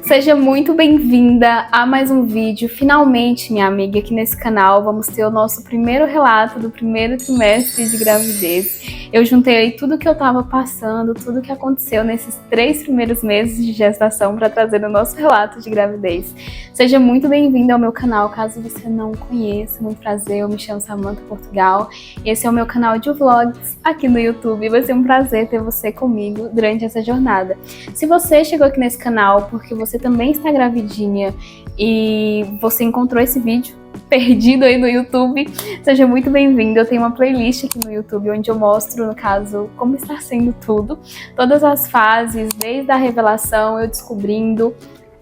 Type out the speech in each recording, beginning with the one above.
Seja muito bem-vinda a mais um vídeo. Finalmente, minha amiga, aqui nesse canal vamos ter o nosso primeiro relato do primeiro trimestre de gravidez. Eu juntei aí tudo que eu tava passando, tudo que aconteceu nesses 3 primeiros meses de gestação para trazer o nosso relato de gravidez. Seja muito bem-vinda ao meu canal, caso você não conheça. Muito prazer, eu me chamo Samantha Portugal. Esse é o meu canal de vlogs aqui no YouTube. Vai ser um prazer ter você comigo durante essa jornada. Se você chegou aqui nesse canal porque você também está gravidinha e você encontrou esse vídeo perdido aí no YouTube, seja muito bem-vindo. Eu tenho uma playlist aqui no YouTube onde eu mostro, no caso, como está sendo tudo, todas as fases, desde a revelação, eu descobrindo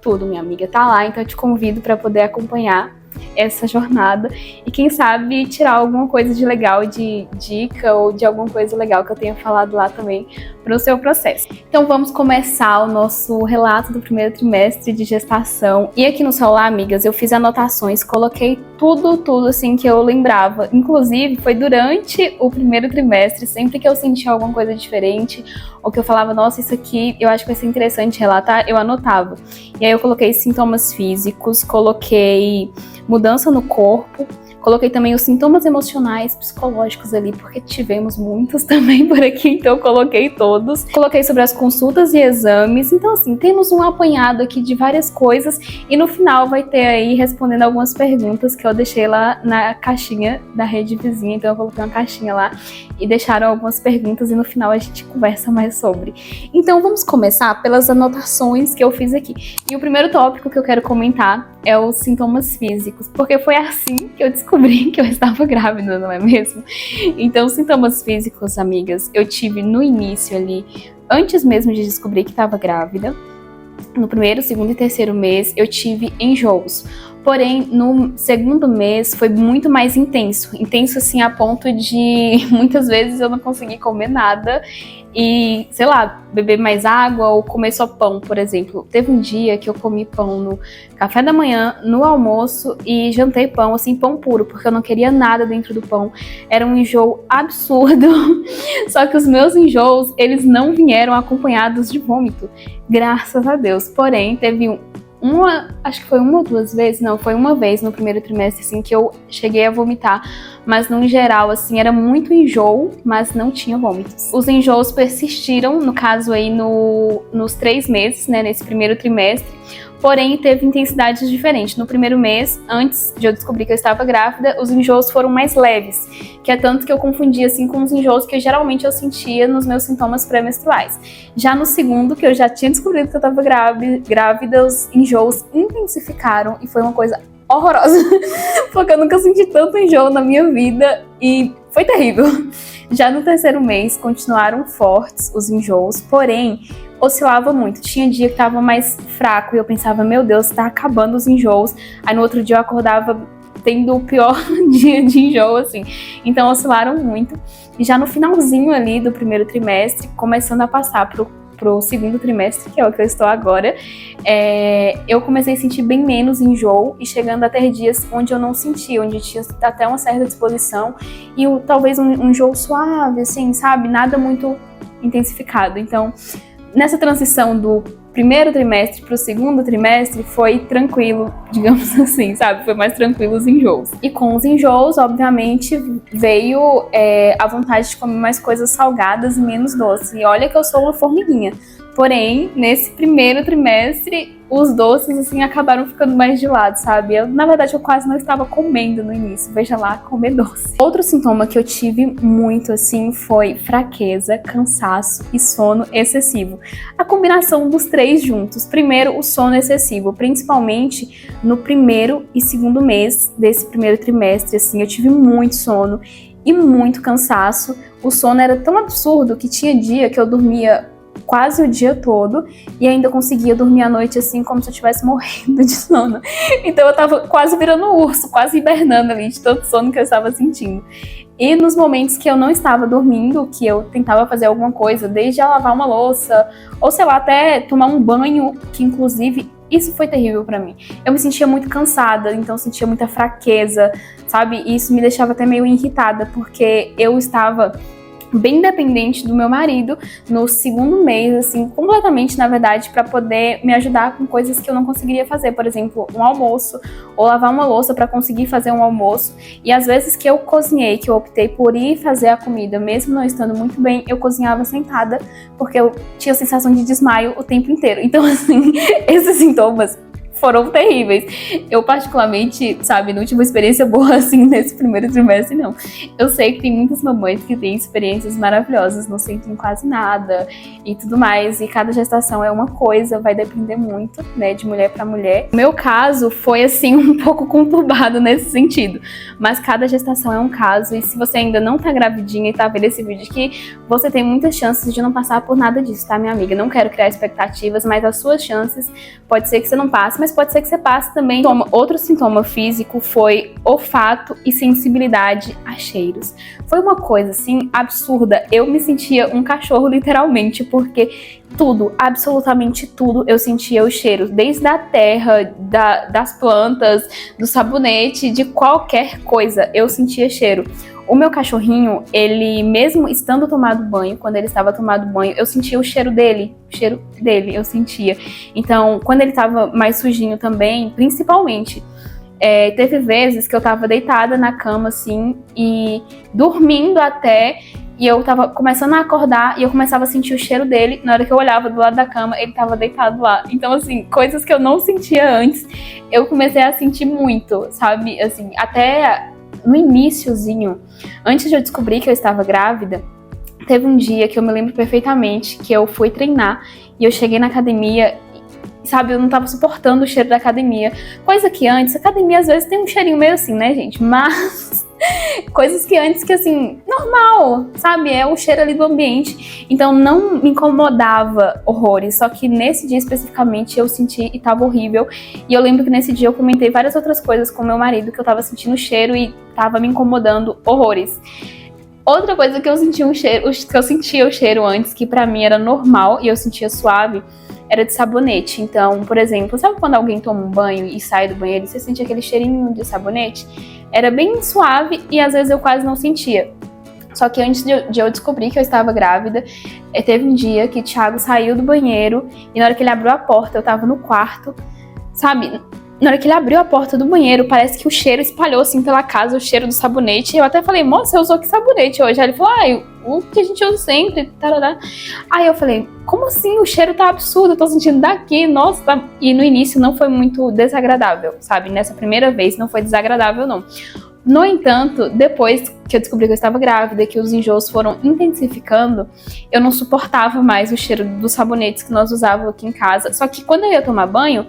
tudo, minha amiga, tá lá, então eu te convido para poder acompanhar essa jornada e quem sabe tirar alguma coisa de legal, de dica ou de alguma coisa legal que eu tenha falado lá também para o seu processo. Então vamos começar o nosso relato do primeiro trimestre de gestação. E aqui no celular, amigas, eu fiz anotações, coloquei tudo assim que eu lembrava. Inclusive foi durante o primeiro trimestre, sempre que eu sentia alguma coisa diferente ou que eu falava, nossa, isso aqui eu acho que vai ser interessante relatar, eu anotava. E aí eu coloquei sintomas físicos, coloquei mudança no corpo, coloquei também os sintomas emocionais, psicológicos ali, porque tivemos muitos também por aqui, então eu coloquei todos. Coloquei sobre as consultas e exames, então assim, temos um apanhado aqui de várias coisas e no final vai ter aí respondendo algumas perguntas que eu deixei lá na caixinha da rede vizinha, então eu coloquei uma caixinha lá e deixaram algumas perguntas e no final a gente conversa mais sobre. Então vamos começar pelas anotações que eu fiz aqui. E o primeiro tópico que eu quero comentar é os sintomas físicos, porque foi assim que eu descobri que eu estava grávida, não é mesmo? Então, sintomas físicos, amigas, eu tive no início ali, antes mesmo de descobrir que estava grávida, no primeiro, segundo e terceiro mês, eu tive enjoos. Porém, no segundo mês foi muito mais intenso. Intenso assim a ponto de muitas vezes eu não conseguir comer nada e, sei lá, beber mais água ou comer só pão, por exemplo. Teve um dia que eu comi pão no café da manhã, no almoço e jantei pão, assim, pão puro, porque eu não queria nada dentro do pão. Era um enjoo absurdo. Só que os meus enjoos, eles não vieram acompanhados de vômito. Graças a Deus. Porém, teve acho que foi uma ou duas vezes, não, foi uma vez no primeiro trimestre, assim, que eu cheguei a vomitar, mas no geral, assim, era muito enjoo, mas não tinha vômitos. Os enjoos persistiram, no caso aí, nos 3 meses, né, nesse primeiro trimestre, porém teve intensidades diferentes. No primeiro mês, antes de eu descobrir que eu estava grávida, os enjoos foram mais leves, que é tanto que eu confundia assim com os enjoos que geralmente eu sentia nos meus sintomas pré-menstruais. Já no segundo, que eu já tinha descobrido que eu estava grávida, os enjoos intensificaram e foi uma coisa horrorosa, porque eu nunca senti tanto enjoo na minha vida e foi terrível. Já no terceiro mês, continuaram fortes os enjoos, porém oscilava muito. Tinha dia que tava mais fraco e eu pensava, meu Deus, tá acabando os enjoos. Aí no outro dia eu acordava tendo o pior dia de enjoo, assim. Então oscilaram muito. E já no finalzinho ali do primeiro trimestre, começando a passar pro segundo trimestre, que é o que eu estou agora, eu comecei a sentir bem menos enjoo e chegando a ter dias onde eu não sentia, onde tinha até uma certa disposição e talvez um enjoo suave, assim, sabe? Nada muito intensificado. Então, nessa transição do primeiro trimestre para o segundo trimestre foi tranquilo, digamos assim, sabe? Foi mais tranquilo os enjoos. E com os enjoos, obviamente, veio a vontade de comer mais coisas salgadas e menos doces. E olha que eu sou uma formiguinha. Porém, nesse primeiro trimestre, os doces, assim, acabaram ficando mais de lado, sabe? Na verdade, eu quase não estava comendo no início. Veja lá, comer doce. Outro sintoma que eu tive muito, assim, foi fraqueza, cansaço e sono excessivo. A combinação dos 3 juntos. Primeiro, o sono excessivo, principalmente no primeiro e segundo mês desse primeiro trimestre, assim, eu tive muito sono e muito cansaço. O sono era tão absurdo que tinha dia que eu dormia quase o dia todo e ainda conseguia dormir à noite assim como se eu estivesse morrendo de sono. Então eu tava quase virando um urso, quase hibernando ali de todo sono que eu estava sentindo. E nos momentos que eu não estava dormindo, que eu tentava fazer alguma coisa, desde a lavar uma louça, ou sei lá, até tomar um banho, que inclusive isso foi terrível pra mim. Eu me sentia muito cansada, então sentia muita fraqueza, sabe? E isso me deixava até meio irritada, porque eu estava bem dependente do meu marido no segundo mês, assim, completamente, na verdade, para poder me ajudar com coisas que eu não conseguiria fazer, por exemplo, um almoço ou lavar uma louça para conseguir fazer um almoço. E às vezes que eu cozinhei, que eu optei por ir fazer a comida, mesmo não estando muito bem, eu cozinhava sentada, porque eu tinha a sensação de desmaio o tempo inteiro. Então, assim, esses sintomas foram terríveis. Eu particularmente, sabe, não tive uma experiência boa assim nesse primeiro trimestre, não. Eu sei que tem muitas mamães que têm experiências maravilhosas, não sentem quase nada e tudo mais, e cada gestação é uma coisa, vai depender muito, né, de mulher pra mulher. O meu caso foi, assim, um pouco conturbado nesse sentido, mas cada gestação é um caso, e se você ainda não tá gravidinha e tá vendo esse vídeo aqui, você tem muitas chances de não passar por nada disso, tá, minha amiga? Não quero criar expectativas, mas as suas chances, pode ser que você não passe, mas pode ser que você passe também. Outro sintoma físico foi olfato e sensibilidade a cheiros. Foi uma coisa, assim, absurda. Eu me sentia um cachorro, literalmente, porque tudo, absolutamente tudo, eu sentia o cheiro. Desde a terra, das plantas, do sabonete, de qualquer coisa, eu sentia cheiro. O meu cachorrinho, ele mesmo estando tomado banho, quando ele estava tomado banho, eu sentia o cheiro dele, eu sentia. Então, quando ele estava mais sujinho também, principalmente, teve vezes que eu tava deitada na cama, assim, e dormindo até, e eu tava começando a acordar, e eu começava a sentir o cheiro dele. Na hora que eu olhava do lado da cama, ele tava deitado lá. Então, assim, coisas que eu não sentia antes, eu comecei a sentir muito, sabe? Assim, até no iniciozinho, antes de eu descobrir que eu estava grávida, teve um dia que eu me lembro perfeitamente que eu fui treinar e eu cheguei na academia, sabe, eu não tava suportando o cheiro da academia. Coisa que antes, a academia às vezes tem um cheirinho meio assim, né, gente? Mas coisas que antes que, assim, normal, sabe? É o cheiro ali do ambiente. Então não me incomodava horrores. Só que nesse dia especificamente eu senti e tava horrível. E eu lembro que nesse dia eu comentei várias outras coisas com meu marido, que eu tava sentindo o cheiro e tava me incomodando horrores. Outra coisa que eu sentia o cheiro antes, que pra mim era normal e eu sentia suave, era de sabonete. Então, por exemplo, sabe quando alguém toma um banho e sai do banheiro e você sente aquele cheirinho de sabonete? Era bem suave e às vezes eu quase não sentia. Só que antes de eu descobrir que eu estava grávida, teve um dia que o Thiago saiu do banheiro e na hora que ele abriu a porta, eu tava no quarto, sabe? Na hora que ele abriu a porta do banheiro, parece que o cheiro espalhou assim pela casa, o cheiro do sabonete. E eu até falei, moça, você usou que sabonete hoje? Aí ele falou, o que a gente usa sempre, tarará. Aí eu falei, como assim? O cheiro tá absurdo, eu tô sentindo daqui, nossa. Tá... E no início não foi muito desagradável, sabe? Nessa primeira vez não foi desagradável, não. No entanto, depois que eu descobri que eu estava grávida, que os enjoos foram intensificando, eu não suportava mais o cheiro dos sabonetes que nós usávamos aqui em casa. Só que quando eu ia tomar banho,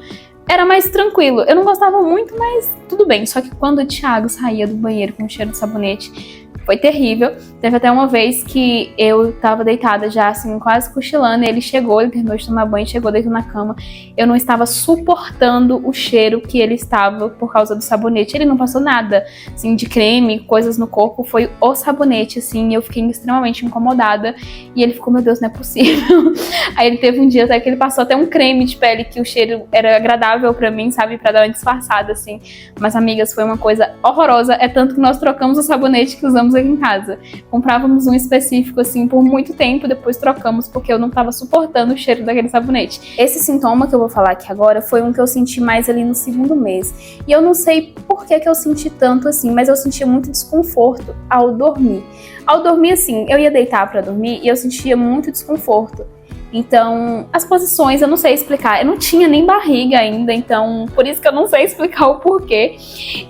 era mais tranquilo. Eu não gostava muito, mas tudo bem. Só que quando o Thiago saía do banheiro com o cheiro de sabonete, foi terrível. Teve até uma vez que eu tava deitada já, assim, quase cochilando, e ele chegou, ele terminou de tomar banho, chegou deitou na cama. Eu não estava suportando o cheiro que ele estava por causa do sabonete. Ele não passou nada, assim, de creme, coisas no corpo, foi o sabonete, assim, e eu fiquei extremamente incomodada. E ele ficou, meu Deus, não é possível. Aí ele teve um dia até que ele passou até um creme de pele, que o cheiro era agradável pra mim, sabe, pra dar uma disfarçada, assim. Mas, amigas, foi uma coisa horrorosa. É tanto que nós trocamos o sabonete que usamos aqui em casa. Comprávamos um específico, assim, por muito tempo, depois trocamos, porque eu não tava suportando o cheiro daquele sabonete. Esse sintoma que eu vou falar aqui agora foi um que eu senti mais ali no segundo mês. E eu não sei por que eu senti tanto assim, mas eu sentia muito desconforto ao dormir. Ao dormir, assim, eu ia deitar pra dormir e eu sentia muito desconforto. Então, as posições eu não sei explicar. Eu não tinha nem barriga ainda, então por isso que eu não sei explicar o porquê.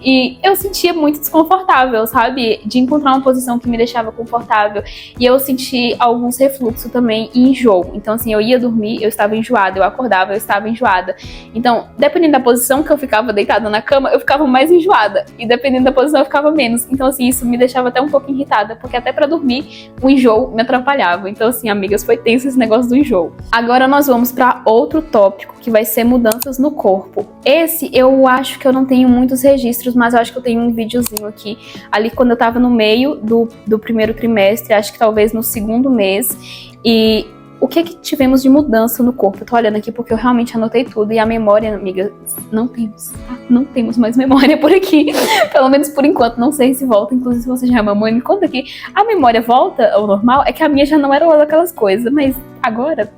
E eu sentia muito desconfortável, sabe? De encontrar uma posição que me deixava confortável. E eu senti alguns refluxos também e enjoo. Então, assim, eu ia dormir, eu estava enjoada. Eu acordava, eu estava enjoada. Então, dependendo da posição que eu ficava deitada na cama, eu ficava mais enjoada. E dependendo da posição, eu ficava menos. Então, assim, isso me deixava até um pouco irritada, porque até pra dormir, o enjoo me atrapalhava. Então, assim, amigas, foi tenso esse negócio do enjoo. Agora nós vamos para outro tópico, que vai ser mudanças no corpo. Esse eu acho que eu não tenho muitos registros, mas eu acho que eu tenho um videozinho aqui, ali quando eu tava no meio do primeiro trimestre, acho que talvez no segundo mês, e o que tivemos de mudança no corpo? Eu tô olhando aqui porque eu realmente anotei tudo e a memória, amiga, não temos, tá? Não temos mais memória por aqui, pelo menos por enquanto, não sei se volta, inclusive se você já é mamãe, me conta aqui, a memória volta ao normal? É que a minha já não era aquelas coisas, mas agora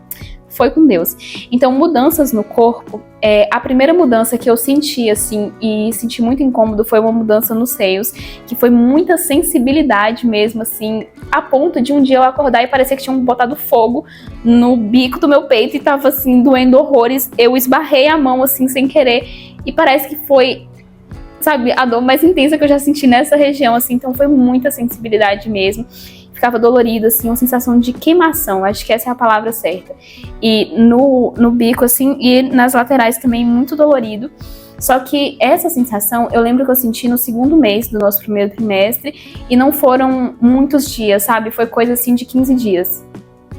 foi com Deus. Então, mudanças no corpo, a primeira mudança que eu senti, assim, e senti muito incômodo foi uma mudança nos seios, que foi muita sensibilidade mesmo, assim, a ponto de um dia eu acordar e parecer que tinham botado fogo no bico do meu peito e tava, assim, doendo horrores. Eu esbarrei a mão, assim, sem querer, e parece que foi, sabe, a dor mais intensa que eu já senti nessa região, assim, então foi muita sensibilidade mesmo. Ficava dolorido, assim, uma sensação de queimação, acho que essa é a palavra certa. E no bico, assim, e nas laterais também, muito dolorido. Só que essa sensação, eu lembro que eu senti no segundo mês do nosso primeiro trimestre, e não foram muitos dias, sabe? Foi coisa, assim, de 15 dias.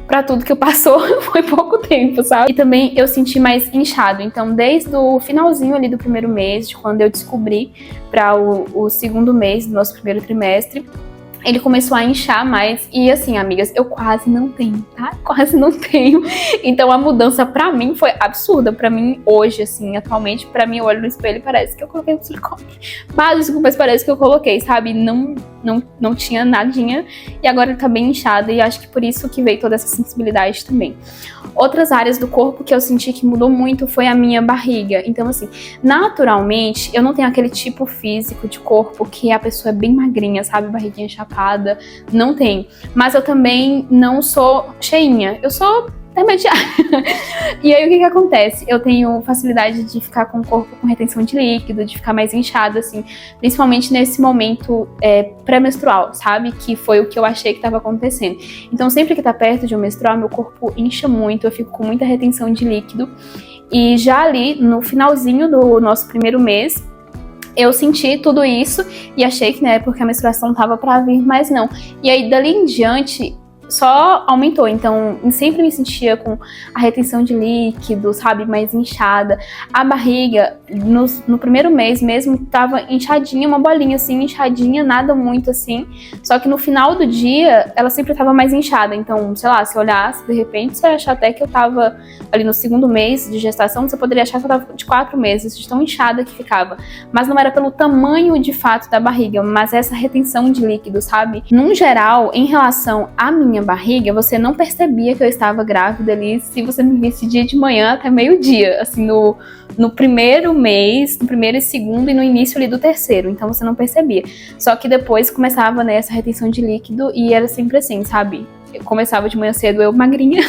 Pra tudo que passou, foi pouco tempo, sabe? E também eu senti mais inchado. Então, desde o finalzinho ali do primeiro mês, de quando eu descobri, para o segundo mês do nosso primeiro trimestre, ele começou a inchar mais. E assim, amigas, eu quase não tenho, tá? Quase não tenho. Então a mudança pra mim foi absurda. Pra mim, hoje, assim, atualmente, pra mim, eu olho no espelho e parece que eu coloquei um silicone. Mas parece que eu coloquei, sabe? Não tinha nadinha. E agora ele tá bem inchado. E acho que por isso que veio toda essa sensibilidade também. Outras áreas do corpo que eu senti que mudou muito foi a minha barriga. Então, assim, naturalmente, eu não tenho aquele tipo físico de corpo que a pessoa é bem magrinha, sabe? Barriguinha chapada. Não tem. Mas eu também não sou cheinha. Eu sou intermediária. E aí, o que acontece? Eu tenho facilidade de ficar com o corpo com retenção de líquido, de ficar mais inchada, assim. Principalmente nesse momento pré-menstrual, sabe? Que foi o que eu achei que estava acontecendo. Então, sempre que tá perto de um menstrual, meu corpo incha muito, eu fico com muita retenção de líquido. E já ali, no finalzinho do nosso primeiro mês, eu senti tudo isso e achei que, né, porque a menstruação tava pra vir, mas não. E aí, dali em diante, só aumentou, então sempre me sentia com a retenção de líquido, sabe, mais inchada. A barriga, no primeiro mês mesmo, tava inchadinha, uma bolinha assim, inchadinha, nada muito assim. Só que no final do dia, ela sempre tava mais inchada. Então, sei lá, se olhasse, de repente, você ia achar até que eu tava ali no segundo mês de gestação, você poderia achar que eu tava de 4 meses, de tão inchada que ficava. Mas não era pelo tamanho de fato da barriga, mas essa retenção de líquido, sabe? Num geral, em relação à minha barriga, você não percebia que eu estava grávida ali se você me visse dia de manhã até meio-dia, assim, no primeiro mês, no primeiro e segundo e no início ali do terceiro, então você não percebia. Só que depois começava, né, essa retenção de líquido e era sempre assim, sabe? Eu começava de manhã cedo, eu magrinha,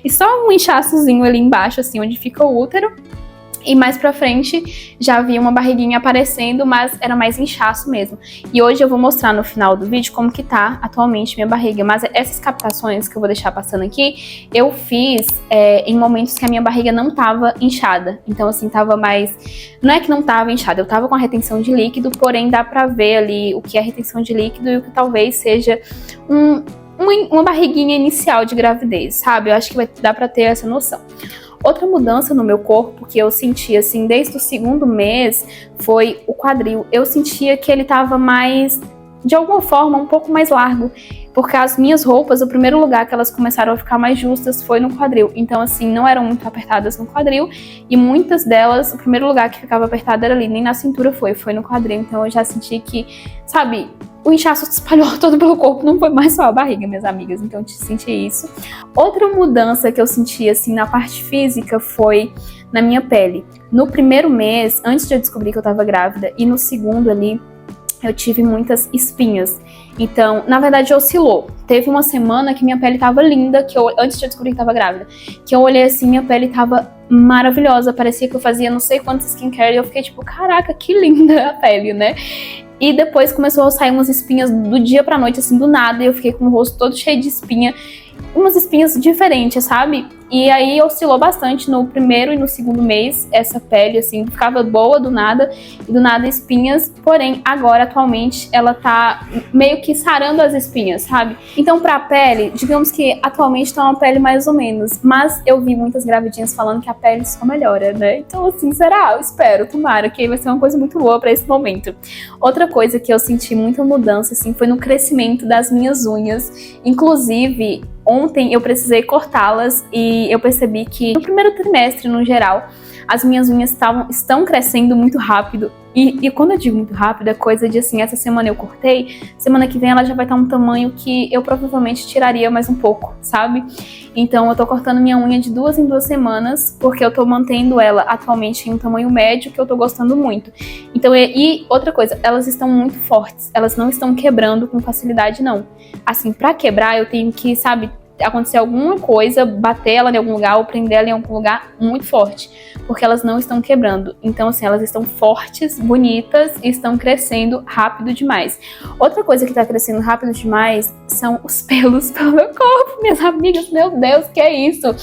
e só um inchaçozinho ali embaixo, assim, onde fica o útero. E mais pra frente já havia uma barriguinha aparecendo, mas era mais inchaço mesmo. E hoje eu vou mostrar no final do vídeo como que tá atualmente minha barriga. Mas essas captações que eu vou deixar passando aqui, eu fiz em momentos que a minha barriga não tava inchada. Então assim, tava mais... Não é que não tava inchada, eu tava com a retenção de líquido, porém dá pra ver ali o que é retenção de líquido e o que talvez seja uma barriguinha inicial de gravidez, sabe? Eu acho que vai dar pra ter essa noção. Outra mudança no meu corpo que eu senti, assim, desde o segundo mês, foi o quadril. Eu sentia que ele tava mais, de alguma forma, um pouco mais largo. Porque as minhas roupas, o primeiro lugar que elas começaram a ficar mais justas foi no quadril. Então, assim, não eram muito apertadas no quadril. E muitas delas, o primeiro lugar que ficava apertado era ali, nem na cintura foi no quadril. Então, eu já senti que, sabe... O inchaço se espalhou todo pelo corpo, não foi mais só a barriga, minhas amigas, então eu senti isso. Outra mudança que eu senti, assim, na parte física foi na minha pele. No primeiro mês, antes de eu descobrir que eu tava grávida, e no segundo ali, eu tive muitas espinhas. Então, na verdade, oscilou. Teve uma semana que minha pele tava linda, antes de eu descobrir que eu tava grávida, que eu olhei assim, minha pele tava maravilhosa, parecia que eu fazia não sei quantos skincare, e eu fiquei tipo, caraca, que linda a pele, né? E depois começou a sair umas espinhas do dia pra noite, assim, do nada, e eu fiquei com o rosto todo cheio de espinha. Umas espinhas diferentes, sabe? E aí oscilou bastante no primeiro e no segundo mês, essa pele, assim, ficava boa do nada, e do nada espinhas, porém, agora, atualmente, ela tá meio que sarando as espinhas, sabe? Então, pra pele, digamos que atualmente tá uma pele mais ou menos, mas eu vi muitas gravidinhas falando que a pele só melhora, né? Então, assim, será? Eu espero, tomara, que vai ser uma coisa muito boa pra esse momento. Outra coisa que eu senti muita mudança, assim, foi no crescimento das minhas unhas, inclusive, ontem eu precisei cortá-las e eu percebi que no primeiro trimestre, no geral, as minhas unhas estão crescendo muito rápido. E quando eu digo muito rápido, é coisa de assim, essa semana eu cortei, semana que vem ela já vai estar um tamanho que eu provavelmente tiraria mais um pouco, sabe? Então eu tô cortando minha unha de 2 em 2 semanas, porque eu tô mantendo ela atualmente em um tamanho médio, que eu tô gostando muito. Então, e outra coisa, elas estão muito fortes, elas não estão quebrando com facilidade, não. Assim, pra quebrar eu tenho que, sabe, acontecer alguma coisa, bater ela em algum lugar ou prender ela em algum lugar muito forte, porque elas não estão quebrando. Então, assim, elas estão fortes, bonitas e estão crescendo rápido demais. Outra coisa que tá crescendo rápido demais são os pelos pelo meu corpo, minhas amigas, meu Deus, que é isso?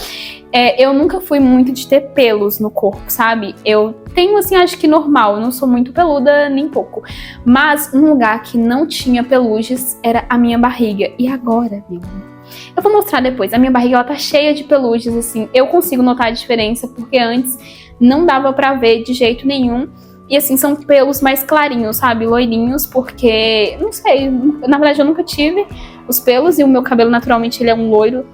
Eu nunca fui muito de ter pelos no corpo, sabe? Eu tenho, assim, acho que normal, eu não sou muito peluda, nem pouco. Mas um lugar que não tinha peluges era a minha barriga. E agora, meu amor? Eu vou mostrar depois. A minha barriga, ela tá cheia de peluches, assim. Eu consigo notar a diferença, porque antes não dava pra ver de jeito nenhum. E, assim, são pelos mais clarinhos, sabe? Loirinhos, porque, não sei, na verdade eu nunca tive os pelos. E o meu cabelo, naturalmente, ele é um loiro.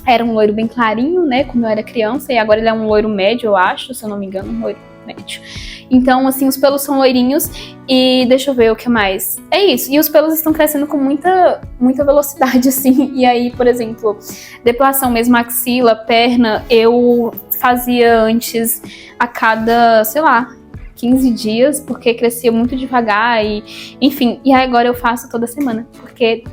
Era um loiro bem clarinho, né, quando eu era criança. E agora ele é um loiro médio, eu acho, se eu não me engano, um loiro médio. Então, assim, os pelos são loirinhos e deixa eu ver o que mais. É isso, e os pelos estão crescendo com muita velocidade, assim. E aí, por exemplo, depilação mesmo, axila, perna, eu fazia antes a cada, sei lá, 15 dias, porque crescia muito devagar e, enfim. E aí agora eu faço toda semana, porque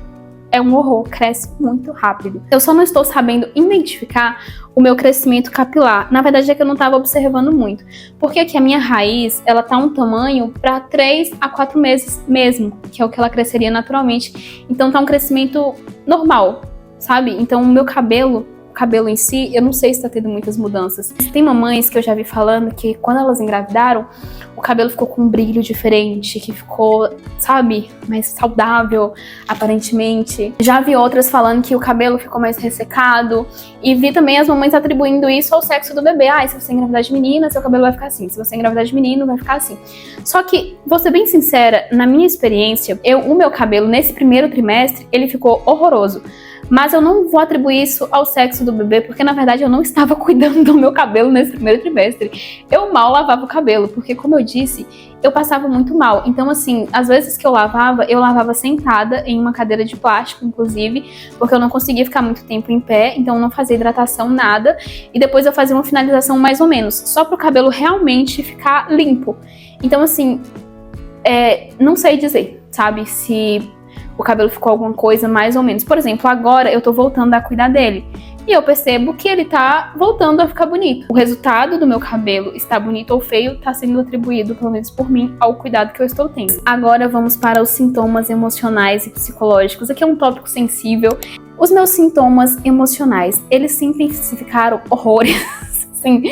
é um horror, cresce muito rápido. Eu só não estou sabendo identificar o meu crescimento capilar. Na verdade é que eu não estava observando muito. Porque aqui a minha raiz, ela tá um tamanho para 3 a 4 meses mesmo, que é o que ela cresceria naturalmente. Então tá um crescimento normal, sabe? Então o meu cabelo em si, eu não sei se tá tendo muitas mudanças. Tem mamães que eu já vi falando que quando elas engravidaram, o cabelo ficou com um brilho diferente, que ficou, sabe, mais saudável, aparentemente. Já vi outras falando que o cabelo ficou mais ressecado, e vi também as mamães atribuindo isso ao sexo do bebê. Ah, se você engravidar de menina, seu cabelo vai ficar assim. Se você engravidar de menino, vai ficar assim. Só que, vou ser bem sincera, na minha experiência, o meu cabelo nesse primeiro trimestre, ele ficou horroroso. Mas eu não vou atribuir isso ao sexo do bebê, porque na verdade eu não estava cuidando do meu cabelo nesse primeiro trimestre. Eu mal lavava o cabelo, porque como eu disse, eu passava muito mal. Então assim, às vezes que eu lavava sentada em uma cadeira de plástico, inclusive, porque eu não conseguia ficar muito tempo em pé, então eu não fazia hidratação, nada. E depois eu fazia uma finalização mais ou menos, só para o cabelo realmente ficar limpo. Então assim, não sei dizer, sabe, se o cabelo ficou alguma coisa mais ou menos. Por exemplo, agora eu tô voltando a cuidar dele. E eu percebo que ele tá voltando a ficar bonito. O resultado do meu cabelo está bonito ou feio tá sendo atribuído, pelo menos por mim, ao cuidado que eu estou tendo. Agora vamos para os sintomas emocionais e psicológicos. Aqui é um tópico sensível. Os meus sintomas emocionais, eles se intensificaram horrores. Assim,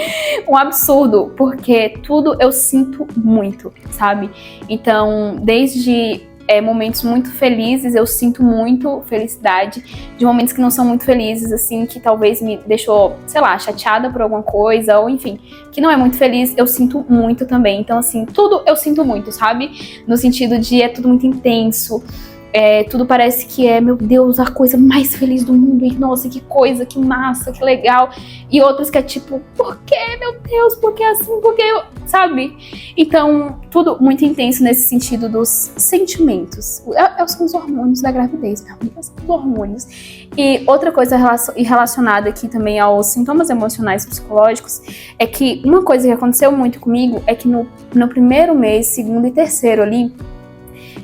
um absurdo, porque tudo eu sinto muito, sabe? Então, desde momentos muito felizes, eu sinto muito felicidade, de momentos que não são muito felizes, assim, que talvez me deixou, sei lá, chateada por alguma coisa, ou enfim, que não é muito feliz, eu sinto muito também. Então, assim, tudo eu sinto muito, sabe? No sentido de tudo muito intenso, tudo parece que meu Deus, a coisa mais feliz do mundo, e nossa, que coisa, que massa, que legal. E outras que é tipo, por que, meu Deus, por que assim, por que eu, sabe? Então, tudo muito intenso nesse sentido dos sentimentos. São os hormônios da gravidez, meu amigo, são os hormônios. E outra coisa relacionada aqui também aos sintomas emocionais e psicológicos é que uma coisa que aconteceu muito comigo é que no primeiro mês, segundo e terceiro ali,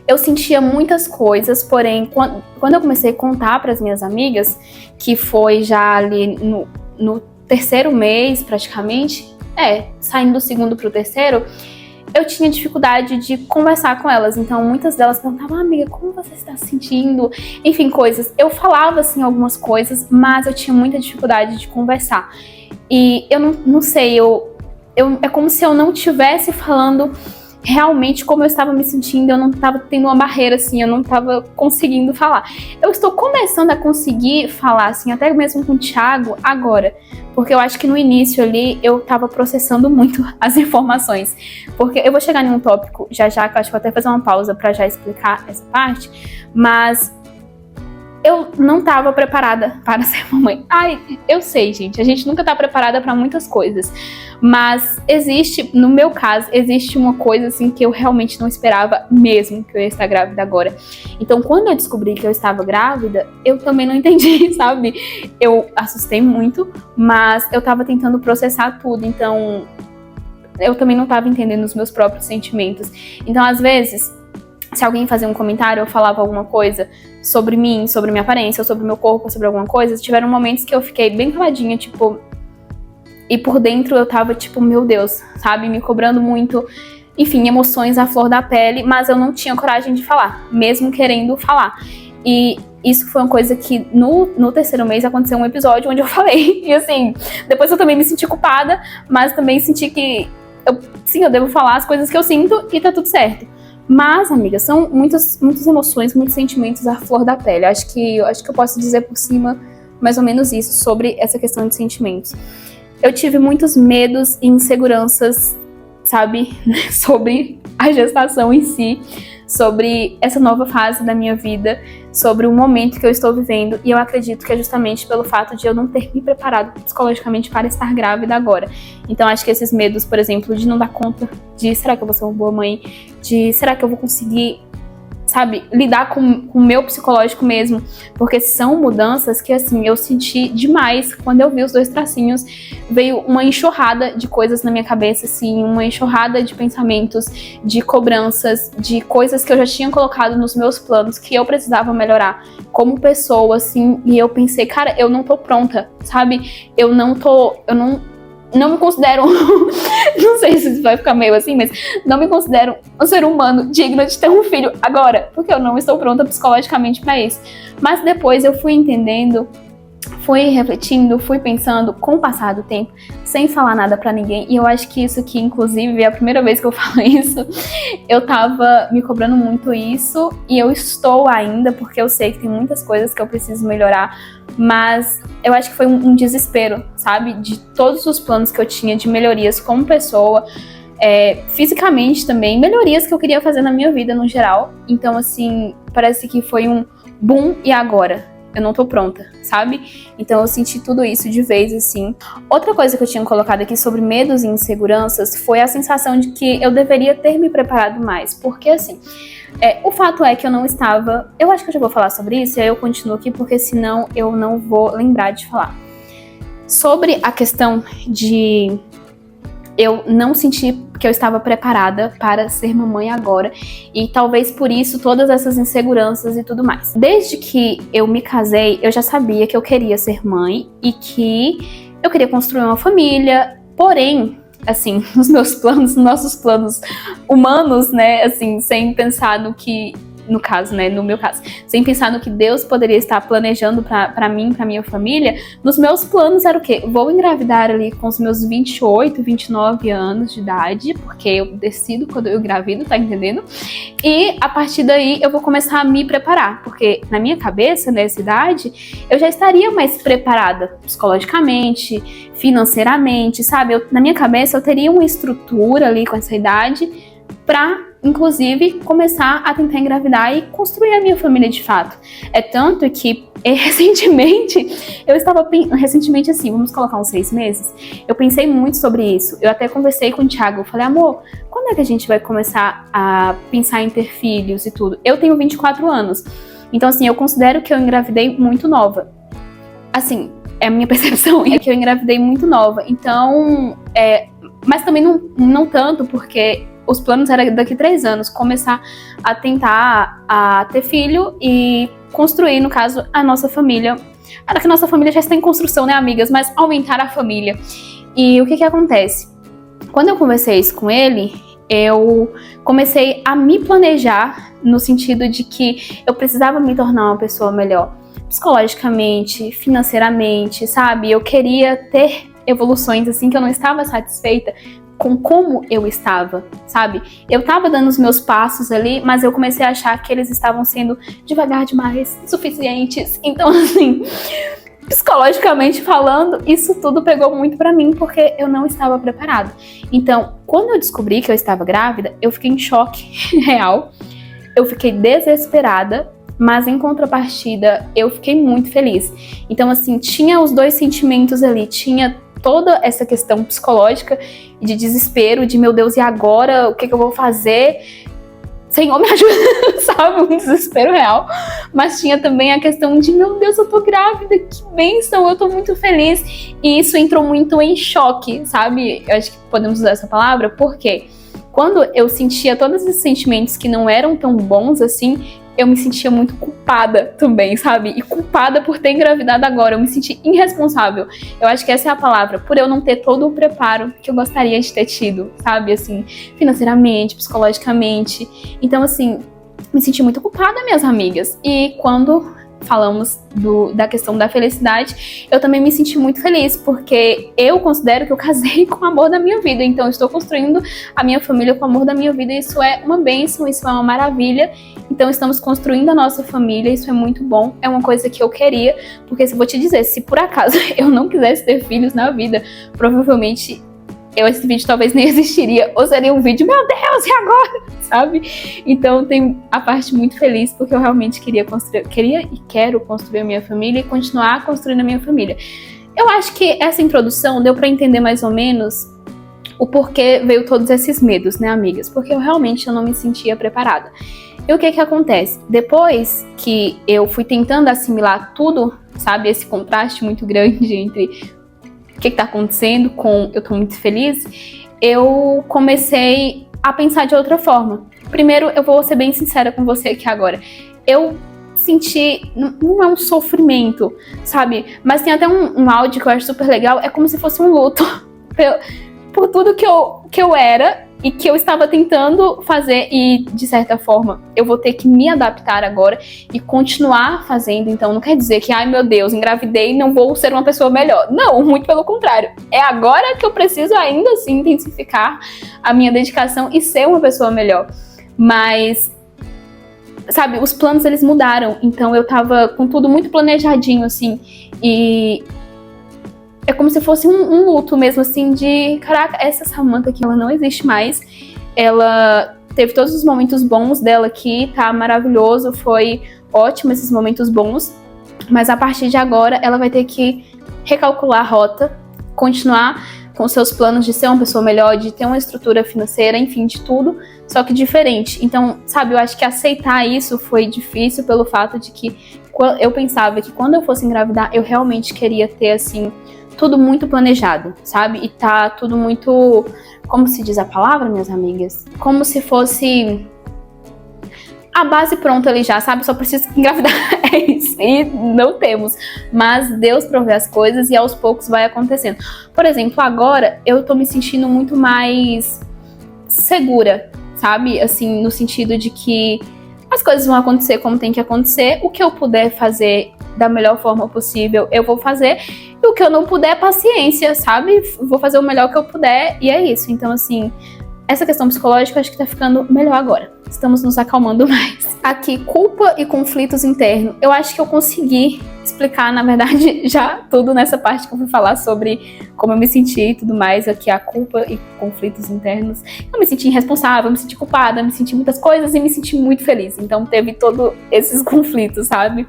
eu sentia muitas coisas, porém, quando eu comecei a contar para as minhas amigas, que foi já ali no terceiro mês, praticamente, saindo do segundo para o terceiro, eu tinha dificuldade de conversar com elas. Então, muitas delas perguntavam, amiga, como você está se sentindo? Enfim, coisas. Eu falava, assim, algumas coisas, mas eu tinha muita dificuldade de conversar. E eu não sei, é como se eu não estivesse falando realmente como eu estava me sentindo, eu não estava tendo uma barreira, assim, eu não estava conseguindo falar. Eu estou começando a conseguir falar, assim, até mesmo com o Thiago agora, porque eu acho que no início ali eu estava processando muito as informações, porque eu vou chegar em um tópico já que eu acho que vou até fazer uma pausa para já explicar essa parte, mas eu não estava preparada para ser mamãe. Ai, eu sei, gente, a gente nunca tá preparada para muitas coisas, mas no meu caso, existe uma coisa assim que eu realmente não esperava mesmo, que eu ia estar grávida agora. Então, quando eu descobri que eu estava grávida, eu também não entendi, sabe? Eu assustei muito, mas eu tava tentando processar tudo, então eu também não tava entendendo os meus próprios sentimentos. Então, às vezes, se alguém fazia um comentário ou falava alguma coisa sobre mim, sobre minha aparência, ou sobre meu corpo, sobre alguma coisa, tiveram momentos que eu fiquei bem caladinha, tipo... E por dentro eu tava, tipo, meu Deus, sabe? Me cobrando muito. Enfim, emoções à flor da pele, mas eu não tinha coragem de falar, mesmo querendo falar. E isso foi uma coisa que no terceiro mês aconteceu um episódio onde eu falei. E assim, depois eu também me senti culpada, mas também senti que... eu devo falar as coisas que eu sinto e tá tudo certo. Mas, amiga, são muitas emoções, muitos sentimentos à flor da pele. Acho que eu posso dizer por cima mais ou menos isso, sobre essa questão de sentimentos. Eu tive muitos medos e inseguranças, sabe, sobre a gestação em si, sobre essa nova fase da minha vida, sobre o momento que eu estou vivendo, e eu acredito que é justamente pelo fato de eu não ter me preparado psicologicamente para estar grávida agora. Então acho que esses medos, por exemplo, de não dar conta, de será que eu vou ser uma boa mãe, de será que eu vou conseguir, sabe, lidar com o meu psicológico mesmo, porque são mudanças que, assim, eu senti demais quando eu vi os 2 tracinhos. Veio uma enxurrada de coisas na minha cabeça, assim, uma enxurrada de pensamentos, de cobranças, de coisas que eu já tinha colocado nos meus planos, que eu precisava melhorar como pessoa, assim, e eu pensei, cara, eu não tô pronta, sabe, eu não me considero, não sei se isso vai ficar meio assim, mas não me considero um ser humano digno de ter um filho agora, porque eu não estou pronta psicologicamente para isso. Mas depois eu fui entendendo, fui refletindo, fui pensando com o passar do tempo, sem falar nada pra ninguém. E eu acho que isso aqui, inclusive, é a primeira vez que eu falo isso. Eu tava me cobrando muito isso, e eu estou ainda, porque eu sei que tem muitas coisas que eu preciso melhorar. Mas eu acho que foi um desespero, sabe? De todos os planos que eu tinha de melhorias como pessoa, fisicamente também, melhorias que eu queria fazer na minha vida no geral. Então, assim, parece que foi um boom e agora? Eu não tô pronta, sabe? Então eu senti tudo isso de vez, assim. Outra coisa que eu tinha colocado aqui sobre medos e inseguranças foi a sensação de que eu deveria ter me preparado mais. Porque, assim, o fato é que eu não estava... Eu acho que eu já vou falar sobre isso e aí eu continuo aqui, porque senão eu não vou lembrar de falar. Sobre a questão de... eu não senti que eu estava preparada para ser mamãe agora, e talvez por isso todas essas inseguranças e tudo mais. Desde que eu me casei, eu já sabia que eu queria ser mãe e que eu queria construir uma família, porém, assim, nos meus planos, nos nossos planos humanos, né, assim, sem pensar no que... no caso, né, no meu caso, sem pensar no que Deus poderia estar planejando pra mim, pra minha família, nos meus planos era o quê? Vou engravidar ali com os meus 28, 29 anos de idade, porque eu decido quando eu engravido, tá entendendo? E a partir daí eu vou começar a me preparar, porque na minha cabeça, nessa idade, eu já estaria mais preparada psicologicamente, financeiramente, sabe? Na minha cabeça eu teria uma estrutura ali com essa idade pra, inclusive, começar a tentar engravidar e construir a minha família de fato. É tanto que, recentemente, recentemente assim, vamos colocar uns 6 meses, eu pensei muito sobre isso. Eu até conversei com o Thiago, eu falei, amor, quando é que a gente vai começar a pensar em ter filhos e tudo? Eu tenho 24 anos, então assim, eu considero que eu engravidei muito nova. Assim, a minha percepção é que eu engravidei muito nova, então, mas também não tanto, porque os planos eram daqui 3 anos, começar a tentar a ter filho e construir, no caso, a nossa família. Era que a nossa família já está em construção, né, amigas? Mas aumentar a família. E o que acontece? Quando eu conversei isso com ele, eu comecei a me planejar no sentido de que eu precisava me tornar uma pessoa melhor, psicologicamente, financeiramente, sabe? Eu queria ter evoluções assim, que eu não estava satisfeita com como eu estava, sabe? Eu tava dando os meus passos ali, mas eu comecei a achar que eles estavam sendo devagar demais, insuficientes. Então, assim, psicologicamente falando, isso tudo pegou muito pra mim, porque eu não estava preparada. Então, quando eu descobri que eu estava grávida, eu fiquei em choque real. Eu fiquei desesperada, mas em contrapartida, eu fiquei muito feliz. Então, assim, tinha os dois sentimentos ali, tinha toda essa questão psicológica de desespero, de meu Deus, e agora? O que eu vou fazer? Senhor, me ajuda, sabe? Um desespero real. Mas tinha também a questão de, meu Deus, eu tô grávida, que bênção, eu tô muito feliz. E isso entrou muito em choque, sabe? Eu acho que podemos usar essa palavra, porque quando eu sentia todos esses sentimentos que não eram tão bons assim, eu me sentia muito culpada também, sabe? E culpada por ter engravidado agora. Eu me senti irresponsável. Eu acho que essa é a palavra. Por eu não ter todo o preparo que eu gostaria de ter tido, sabe? Assim, financeiramente, psicologicamente. Então, assim, me senti muito culpada, minhas amigas. E quando falamos da questão da felicidade, eu também me senti muito feliz, porque eu considero que eu casei com o amor da minha vida. Então, eu estou construindo a minha família com o amor da minha vida. Isso é uma bênção, isso é uma maravilha. Então, estamos construindo a nossa família, isso é muito bom, é uma coisa que eu queria, porque vou te dizer, se por acaso eu não quisesse ter filhos na vida, provavelmente esse vídeo talvez nem existiria, ou seria um vídeo, meu Deus, e agora? Sabe? Então, tem a parte muito feliz, porque eu realmente queria e quero construir a minha família e continuar construindo a minha família. Eu acho que essa introdução deu pra entender mais ou menos o porquê veio todos esses medos, né, amigas? Porque eu realmente não me sentia preparada. E o que acontece? Depois que eu fui tentando assimilar tudo, sabe, esse contraste muito grande entre o que tá acontecendo com eu tô muito feliz, eu comecei a pensar de outra forma. Primeiro, eu vou ser bem sincera com você aqui agora. Eu senti, não é um sofrimento, sabe? Mas tem até um áudio que eu acho super legal, é como se fosse um luto por tudo que eu era e que eu estava tentando fazer, e de certa forma eu vou ter que me adaptar agora e continuar fazendo. Então não quer dizer que, ai meu Deus, engravidei e não vou ser uma pessoa melhor. Não, muito pelo contrário. É agora que eu preciso ainda assim intensificar a minha dedicação e ser uma pessoa melhor. Mas, sabe, os planos eles mudaram, então eu tava com tudo muito planejadinho assim, e é como se fosse um luto mesmo, assim, de caraca, essa Samantha aqui, ela não existe mais. Ela teve todos os momentos bons dela aqui, tá maravilhoso, foi ótimo esses momentos bons. Mas a partir de agora, ela vai ter que recalcular a rota, continuar com seus planos de ser uma pessoa melhor, de ter uma estrutura financeira, enfim, de tudo, só que diferente. Então, sabe, eu acho que aceitar isso foi difícil pelo fato de que eu pensava que quando eu fosse engravidar, eu realmente queria ter, assim, tudo muito planejado, sabe? E tá tudo muito, como se diz a palavra, minhas amigas? Como se fosse a base pronta ali já, sabe? Só preciso engravidar, é isso. E não temos. Mas Deus provê as coisas e aos poucos vai acontecendo. Por exemplo, agora eu tô me sentindo muito mais segura, sabe? Assim, no sentido de que as coisas vão acontecer como tem que acontecer. O que eu puder fazer da melhor forma possível, eu vou fazer. E o que eu não puder, paciência, sabe? Vou fazer o melhor que eu puder e é isso. Então, assim, essa questão psicológica acho que tá ficando melhor agora. Estamos nos acalmando mais. Aqui, culpa e conflitos internos. Eu acho que eu consegui explicar, na verdade, já tudo nessa parte que eu fui falar sobre como eu me senti e tudo mais. Aqui, a culpa e conflitos internos. Eu me senti irresponsável, me senti culpada, me senti muitas coisas e me senti muito feliz. Então, teve todos esses conflitos, sabe?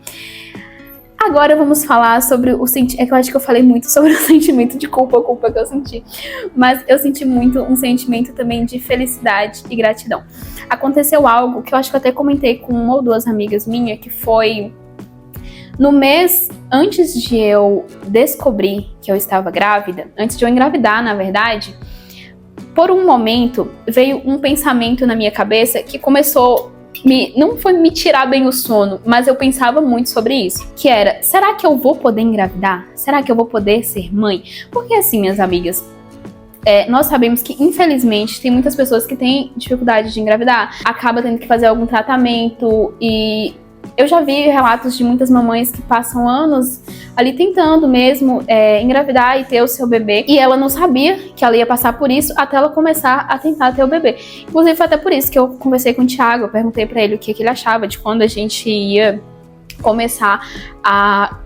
Agora vamos falar sobre o sentimento. É que eu acho que eu falei muito sobre o sentimento de culpa que eu senti. Mas eu senti muito um sentimento também de felicidade e gratidão. Aconteceu algo que eu acho que eu até comentei com uma ou duas amigas minhas, que foi no mês antes de eu descobrir que eu estava grávida, antes de eu engravidar, na verdade, por um momento veio um pensamento na minha cabeça que começou. Não foi me tirar bem o sono, mas eu pensava muito sobre isso, que era, será que eu vou poder engravidar? Será que eu vou poder ser mãe? Porque assim, minhas amigas, nós sabemos que, infelizmente, tem muitas pessoas que têm dificuldade de engravidar, acaba tendo que fazer algum tratamento, e eu já vi relatos de muitas mamães que passam anos ali tentando mesmo engravidar e ter o seu bebê, e ela não sabia que ela ia passar por isso até ela começar a tentar ter o bebê. Inclusive foi até por isso que eu conversei com o Thiago, eu perguntei pra ele o que ele achava de quando a gente ia começar a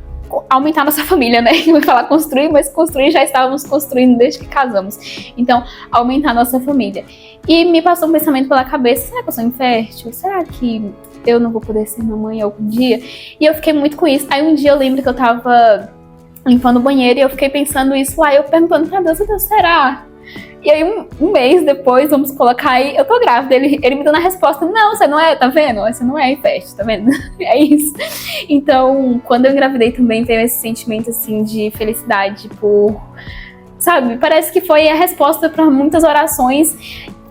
aumentar nossa família, né? Eu ia falar construir, mas construir já estávamos construindo desde que casamos. Então, aumentar nossa família. E me passou um pensamento pela cabeça, será que eu sou infértil? Será que eu não vou poder ser mamãe algum dia? E eu fiquei muito com isso. Aí um dia eu lembro que eu tava limpando o banheiro e eu fiquei pensando isso lá, eu perguntando pra Deus, será? E aí um mês depois, vamos colocar aí, eu tô grávida, ele me dando a resposta, não, você não é, tá vendo? Você não é infértil, tá vendo? É isso. Então, quando eu engravidei também, veio esse sentimento, assim, de felicidade por, sabe, parece que foi a resposta para muitas orações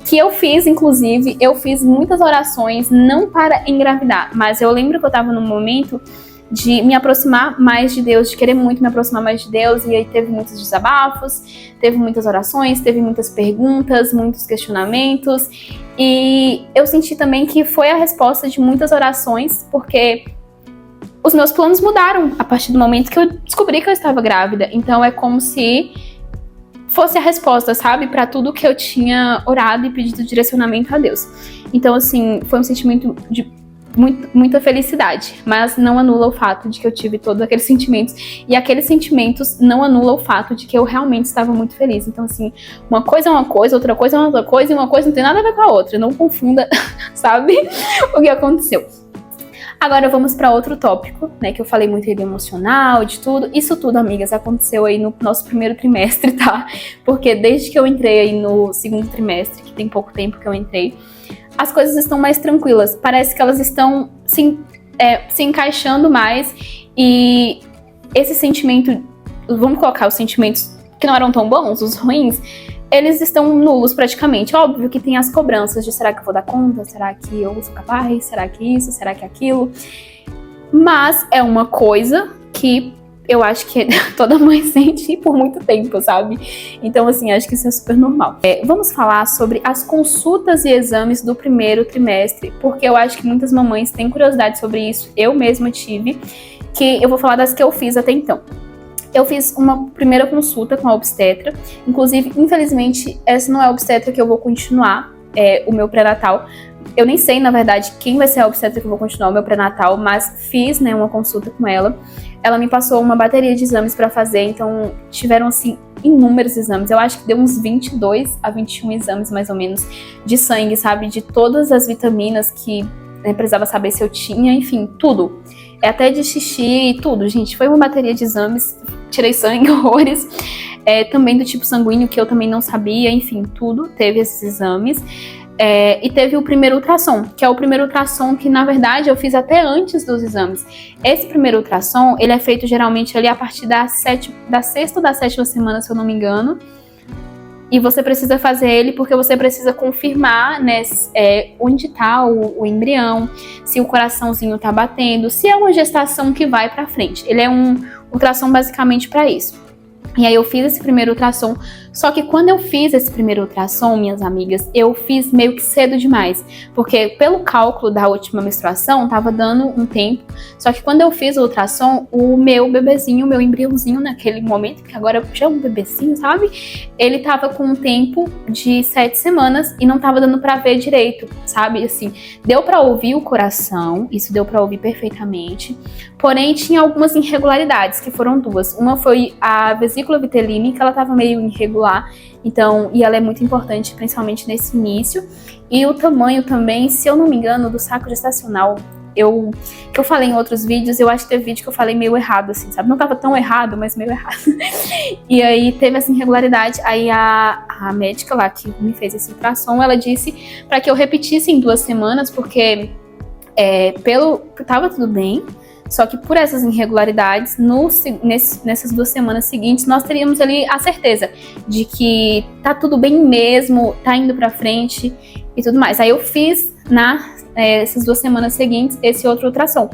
que eu fiz, inclusive, eu fiz muitas orações, não para engravidar, mas eu lembro que eu tava num momento de me aproximar mais de Deus, de querer muito me aproximar mais de Deus, e aí teve muitos desabafos, teve muitas orações, teve muitas perguntas, muitos questionamentos, e eu senti também que foi a resposta de muitas orações, porque os meus planos mudaram a partir do momento que eu descobri que eu estava grávida. Então é como se fosse a resposta, sabe, para tudo que eu tinha orado e pedido direcionamento a Deus. Então, assim, foi um sentimento de muita felicidade, mas não anula o fato de que eu tive todos aqueles sentimentos, e aqueles sentimentos não anulam o fato de que eu realmente estava muito feliz. Então, assim, uma coisa é uma coisa, outra coisa é outra coisa, e uma coisa não tem nada a ver com a outra. Não confunda, sabe, o que aconteceu. Agora vamos para outro tópico, né, que eu falei muito aí do emocional, de tudo. Isso tudo, amigas, aconteceu aí no nosso primeiro trimestre, tá? Porque desde que eu entrei aí no segundo trimestre, que tem pouco tempo que eu entrei, as coisas estão mais tranquilas. Parece que elas estão se encaixando mais, e esse sentimento, vamos colocar os sentimentos que não eram tão bons, os ruins, eles estão nulos praticamente. Óbvio que tem as cobranças de será que eu vou dar conta? Será que eu sou capaz? Será que isso? Será que aquilo? Mas é uma coisa que eu acho que toda mãe sente por muito tempo, sabe? Então, assim, acho que isso é super normal. Vamos falar sobre as consultas e exames do primeiro trimestre, porque eu acho que muitas mamães têm curiosidade sobre isso. Eu mesma tive, que eu vou falar das que eu fiz até então. Eu fiz uma primeira consulta com a obstetra, inclusive, infelizmente, essa não é a obstetra que eu vou continuar o meu pré-natal. Eu nem sei, na verdade, quem vai ser a obstetra que eu vou continuar o meu pré-natal, mas fiz, né, uma consulta com ela. Ela me passou uma bateria de exames para fazer, então tiveram, assim, inúmeros exames. Eu acho que deu uns 22 a 21 exames, mais ou menos, de sangue, sabe? De todas as vitaminas que precisava saber se eu tinha, enfim, tudo. Até de xixi e tudo, gente. Foi uma bateria de exames, tirei sangue, horrores. Também do tipo sanguíneo, que eu também não sabia, enfim, tudo. Teve esses exames. E teve o primeiro ultrassom, que é o primeiro ultrassom que, na verdade, eu fiz até antes dos exames. Esse primeiro ultrassom, ele é feito geralmente ali a partir da sexta ou da sétima semana, se eu não me engano. E você precisa fazer ele porque você precisa confirmar, né, onde está o embrião, se o coraçãozinho está batendo, se é uma gestação que vai para frente. Ele é um ultrassom basicamente para isso. E aí eu fiz esse primeiro ultrassom, só que quando eu fiz esse primeiro ultrassom, minhas amigas, eu fiz meio que cedo demais, porque pelo cálculo da última menstruação, tava dando um tempo, só que quando eu fiz o ultrassom, o meu bebezinho, o meu embriãozinho naquele momento, que agora já é um bebezinho, sabe? Ele tava com um tempo de 7 semanas e não tava dando pra ver direito, sabe? Assim, deu pra ouvir o coração, isso deu pra ouvir perfeitamente, porém tinha algumas irregularidades, que foram duas. Uma foi a vesícula vitelínica, ela tava meio irregular, então, e ela é muito importante, principalmente nesse início. E o tamanho também, se eu não me engano, do saco gestacional, que eu falei em outros vídeos, eu acho que teve vídeo que eu falei meio errado, assim, sabe? Não tava tão errado, mas meio errado. E aí teve essa irregularidade, aí a médica lá que me fez esse ultrassom, ela disse pra que eu repetisse em 2 semanas, porque tava tudo bem, só que por essas irregularidades, nessas 2 semanas seguintes, nós teríamos ali a certeza de que tá tudo bem mesmo, tá indo pra frente e tudo mais. Aí eu fiz essas 2 semanas seguintes esse outro ultrassom.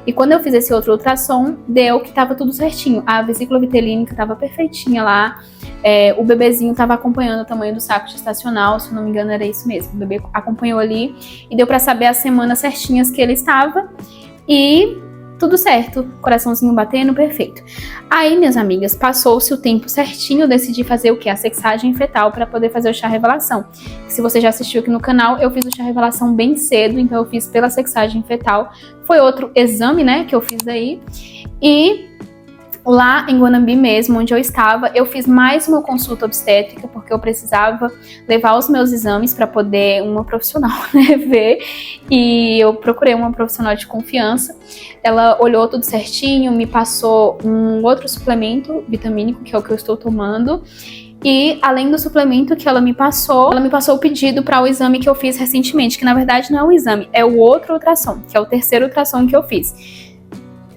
E quando eu fiz esse outro ultrassom, deu que tava tudo certinho. A vesícula vitelínica tava perfeitinha lá, o bebezinho tava acompanhando o tamanho do saco gestacional, se eu não me engano era isso mesmo. O bebê acompanhou ali e deu pra saber as semanas certinhas que ele estava e tudo certo, coraçãozinho batendo, perfeito. Aí, minhas amigas, passou-se o tempo certinho, eu decidi fazer o quê? A sexagem fetal para poder fazer o chá revelação. Se você já assistiu aqui no canal, eu fiz o chá revelação bem cedo, então eu fiz pela sexagem fetal. Foi outro exame, né, que eu fiz aí. E lá em Guanambi mesmo, onde eu estava, eu fiz mais uma consulta obstétrica, porque eu precisava levar os meus exames para poder uma profissional, né, ver. E eu procurei uma profissional de confiança. Ela olhou tudo certinho, me passou um outro suplemento vitamínico, que é o que eu estou tomando. E além do suplemento que ela me passou o pedido para o exame que eu fiz recentemente, que na verdade não é o exame, é o outro ultrassom, que é o terceiro ultrassom que eu fiz.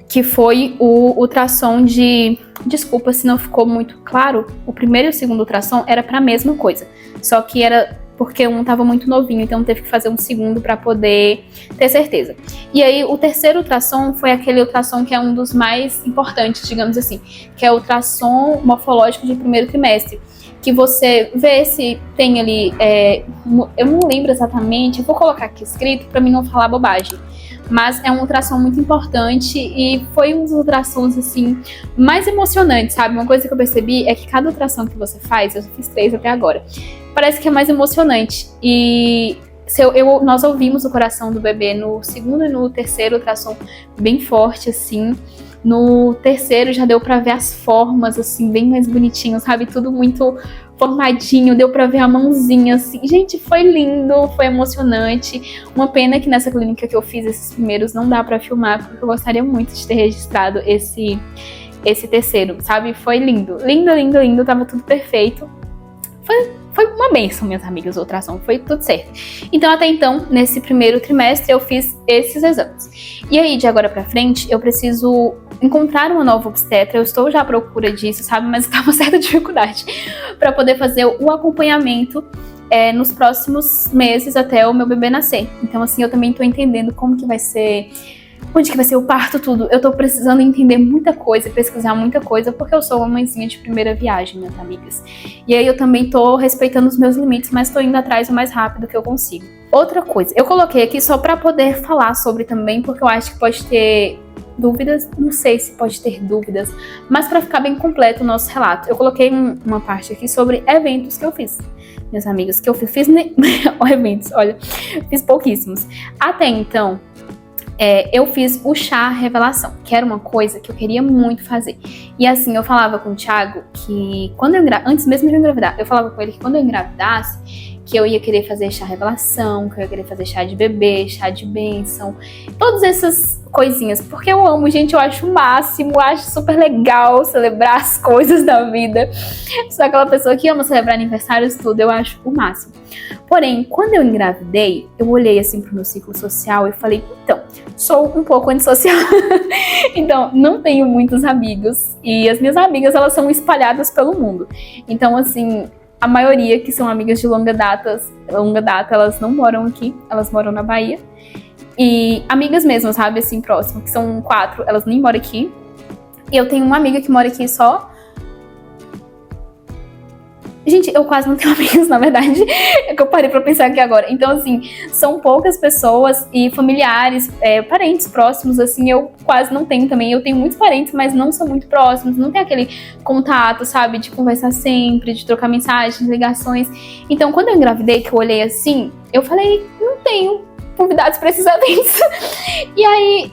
Que foi o ultrassom de... Desculpa se não ficou muito claro, o primeiro e o segundo ultrassom era para a mesma coisa. Só que era porque um estava muito novinho, então teve que fazer um segundo para poder ter certeza. E aí o terceiro ultrassom foi aquele ultrassom que é um dos mais importantes, digamos assim, que é o ultrassom morfológico de primeiro trimestre. Que você vê se tem ali... eu não lembro exatamente, eu vou colocar aqui escrito para mim não falar bobagem. Mas é um ultrassom muito importante e foi um dos ultrassons, assim, mais emocionantes, sabe? Uma coisa que eu percebi é que cada ultrassom que você faz, eu fiz 3 até agora, parece que é mais emocionante. E nós ouvimos o coração do bebê no segundo e no terceiro ultrassom bem forte, assim. No terceiro já deu pra ver as formas, assim, bem mais bonitinhas, sabe? Tudo muito formadinho, deu pra ver a mãozinha, assim. Gente, foi lindo, foi emocionante. Uma pena que nessa clínica que eu fiz esses primeiros não dá pra filmar, porque eu gostaria muito de ter registrado esse terceiro, sabe? Foi lindo, lindo, lindo, lindo, tava tudo perfeito. Foi uma bênção, minhas amigas, o ultrassom, foi tudo certo. Então, até então, nesse primeiro trimestre, eu fiz esses exames. E aí, de agora pra frente, eu preciso encontrar uma nova obstetra, eu estou já à procura disso, sabe? Mas tá uma certa dificuldade para poder fazer o acompanhamento nos próximos meses até o meu bebê nascer. Então, assim, eu também tô entendendo como que vai ser... Onde que vai ser o parto, tudo. Eu tô precisando entender muita coisa, pesquisar muita coisa, porque eu sou uma mãezinha de primeira viagem, minhas amigas. E aí eu também tô respeitando os meus limites, mas tô indo atrás o mais rápido que eu consigo. Outra coisa, eu coloquei aqui só pra poder falar sobre também, porque eu acho que pode ter dúvidas, não sei se pode ter dúvidas, mas pra ficar bem completo o nosso relato, eu coloquei uma parte aqui sobre eventos que eu fiz. Minhas amigas, que eu fiz eventos, olha, fiz pouquíssimos. Até então, eu fiz o chá revelação, que era uma coisa que eu queria muito fazer. E assim, eu falava com o Thiago que quando eu antes mesmo de eu engravidar, eu falava com ele que quando eu engravidasse, que eu ia querer fazer chá revelação, que eu ia querer fazer chá de bebê, chá de bênção, todas essas coisinhas, porque eu amo, gente, eu acho o máximo, eu acho super legal celebrar as coisas da vida. Sou aquela pessoa que ama celebrar aniversários, tudo, eu acho o máximo. Porém, quando eu engravidei, eu olhei assim pro meu ciclo social e falei, então, sou um pouco antissocial, então não tenho muitos amigos, e as minhas amigas, elas são espalhadas pelo mundo. Então, assim, a maioria que são amigas de longa data, elas não moram aqui, elas moram na Bahia. E amigas mesmo, sabe, assim, próximas, que são 4, elas nem moram aqui. E eu tenho uma amiga que mora aqui só. Gente, eu quase não tenho amigos, na verdade, é que eu parei pra pensar aqui agora. Então, assim, são poucas pessoas e familiares, parentes próximos, assim, eu quase não tenho também. Eu tenho muitos parentes, mas não são muito próximos, não tem aquele contato, sabe, de conversar sempre, de trocar mensagens, ligações. Então, quando eu engravidei, que eu olhei assim, eu falei, não tenho convidados pra esses eventos. E aí,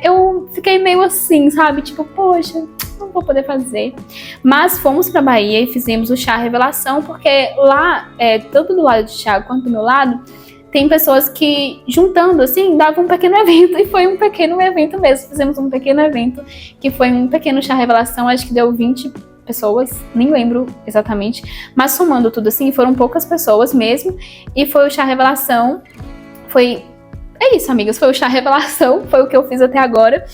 eu fiquei meio assim, sabe, tipo, poxa, não vou poder fazer. Mas fomos pra Bahia e fizemos o chá revelação, porque lá, tanto do lado de Thiago quanto do meu lado, tem pessoas que, juntando assim, davam um pequeno evento, e foi um pequeno evento mesmo. Fizemos um pequeno evento, que foi um pequeno chá revelação, acho que deu 20 pessoas, nem lembro exatamente, mas somando tudo assim, foram poucas pessoas mesmo, e foi o chá revelação. É isso, amigas, foi o chá revelação, foi o que eu fiz até agora,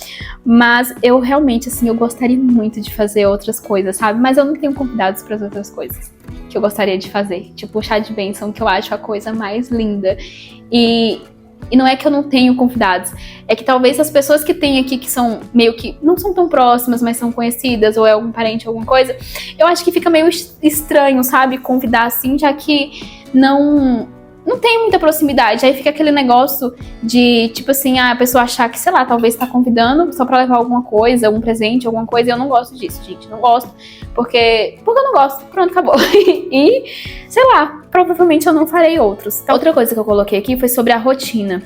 mas eu realmente, assim, eu gostaria muito de fazer outras coisas, sabe? Mas eu não tenho convidados para as outras coisas que eu gostaria de fazer, tipo o chá de bênção, que eu acho a coisa mais linda. E E não é que eu não tenho convidados, é que talvez as pessoas que tem aqui, que são meio que, não são tão próximas, mas são conhecidas, ou é algum parente, alguma coisa, eu acho que fica meio estranho, sabe, convidar assim, já que não tem muita proximidade. Aí fica aquele negócio de, tipo assim, a pessoa achar que, sei lá, talvez tá convidando só pra levar alguma coisa, um presente, alguma coisa. E eu não gosto disso, gente. Não gosto. Porque eu não gosto. Pronto, acabou. E, sei lá, provavelmente eu não farei outros. Outra coisa que eu coloquei aqui foi sobre a rotina.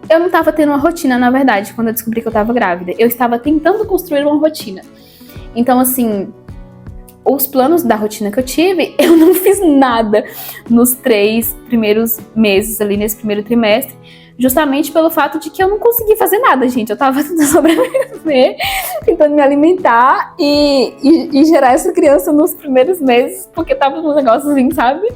Eu não tava tendo uma rotina, na verdade, quando eu descobri que eu tava grávida. Eu estava tentando construir uma rotina. Então, assim, os planos da rotina que eu tive, eu não fiz nada nos 3 primeiros meses ali, nesse primeiro trimestre, justamente pelo fato de que eu não consegui fazer nada, gente. Eu tava tentando sobreviver, tentando me alimentar e gerar essa criança nos primeiros meses, porque tava num negócio assim, sabe?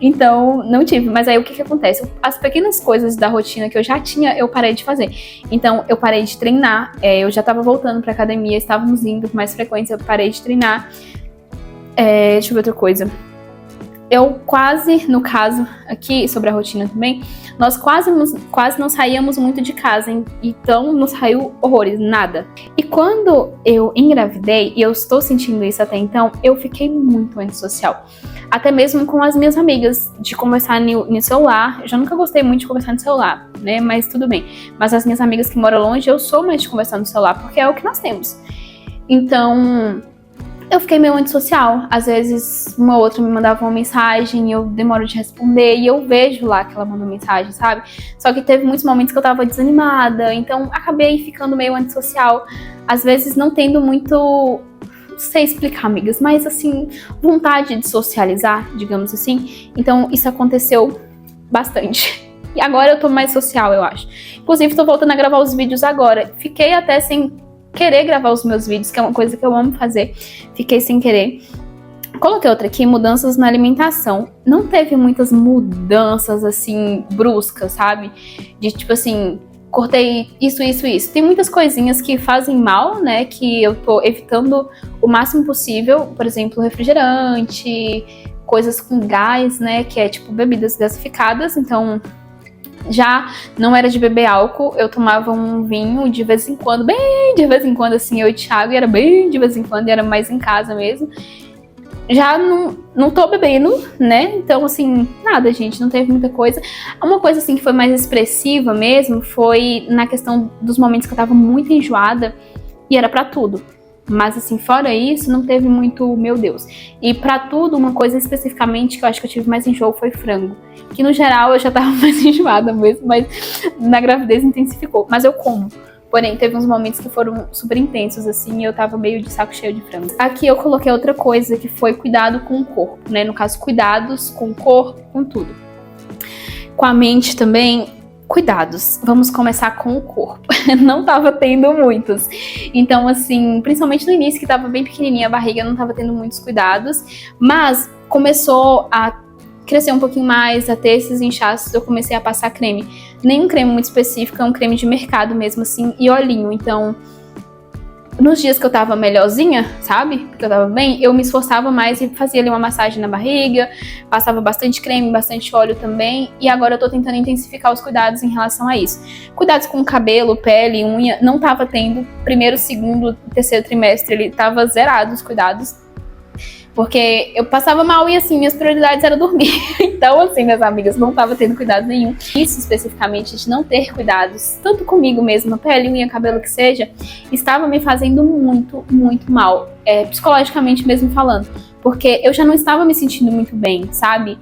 Então, não tive. Mas aí, o que acontece? As pequenas coisas da rotina que eu já tinha, eu parei de fazer. Então, eu parei de treinar, eu já tava voltando pra academia, estávamos indo com mais frequência, eu parei de treinar. Deixa eu ver outra coisa. Eu quase, no caso aqui, sobre a rotina também, nós quase não saíamos muito de casa, hein? Então não saiu horrores, nada. E quando eu engravidei, e eu estou sentindo isso até então, eu fiquei muito antissocial. Até mesmo com as minhas amigas, de conversar no celular. Eu já nunca gostei muito de conversar no celular, né? Mas tudo bem. Mas as minhas amigas que moram longe, eu sou mais de conversar no celular, porque é o que nós temos. Então, eu fiquei meio antissocial. Às vezes, uma outra me mandava uma mensagem, eu demoro de responder, e eu vejo lá que ela mandou mensagem, sabe? Só que teve muitos momentos que eu tava desanimada, então acabei ficando meio antissocial. Às vezes, não tendo muito, não sei explicar, amigas, mas assim, vontade de socializar, digamos assim. Então, isso aconteceu bastante. E agora eu tô mais social, eu acho. Inclusive, tô voltando a gravar os vídeos agora. Fiquei até sem querer gravar os meus vídeos, que é uma coisa que eu amo fazer. Fiquei sem querer. Coloquei outra aqui, mudanças na alimentação. Não teve muitas mudanças, assim, bruscas, sabe? De, tipo assim, cortei isso. Tem muitas coisinhas que fazem mal, né? Que eu tô evitando o máximo possível. Por exemplo, refrigerante, coisas com gás, né? Que é, tipo, bebidas gasificadas. Então, já não era de beber álcool, eu tomava um vinho de vez em quando, bem de vez em quando, assim, eu e o Thiago, e era bem de vez em quando, e era mais em casa mesmo. Já não tô bebendo, né? Então, assim, nada, gente, não teve muita coisa. Uma coisa, assim, que foi mais expressiva mesmo foi na questão dos momentos que eu tava muito enjoada, e era pra tudo. Mas, assim, fora isso, não teve muito, meu Deus. E pra tudo, uma coisa especificamente que eu acho que eu tive mais enjoo foi frango. Que, no geral, eu já tava mais enjoada mesmo, mas na gravidez intensificou. Mas eu como. Porém, teve uns momentos que foram super intensos, assim, e eu tava meio de saco cheio de frango. Aqui eu coloquei outra coisa, que foi cuidado com o corpo, né? No caso, cuidados com o corpo, com tudo. Com a mente também, cuidados. Vamos começar com o corpo. Não tava tendo muitos. Então, assim, principalmente no início, que tava bem pequenininha a barriga, não tava tendo muitos cuidados. Mas começou a crescer um pouquinho mais, a ter esses inchaços, eu comecei a passar creme. Nem um creme muito específico, é um creme de mercado mesmo, assim, e olhinho. Então, nos dias que eu tava melhorzinha, sabe? Que eu tava bem, eu me esforçava mais e fazia ali uma massagem na barriga, passava bastante creme, bastante óleo também, e agora eu tô tentando intensificar os cuidados em relação a isso. Cuidados com cabelo, pele, unha, não tava tendo. Primeiro, segundo, terceiro trimestre, ele tava zerado os cuidados, porque eu passava mal e, assim, minhas prioridades eram dormir. Então, assim, minhas amigas, não tava tendo cuidado nenhum. Isso, especificamente, de não ter cuidados, tanto comigo mesma, pele, unha, cabelo, que seja, estava me fazendo muito, muito mal. Psicologicamente mesmo falando. Porque eu já não estava me sentindo muito bem, sabe?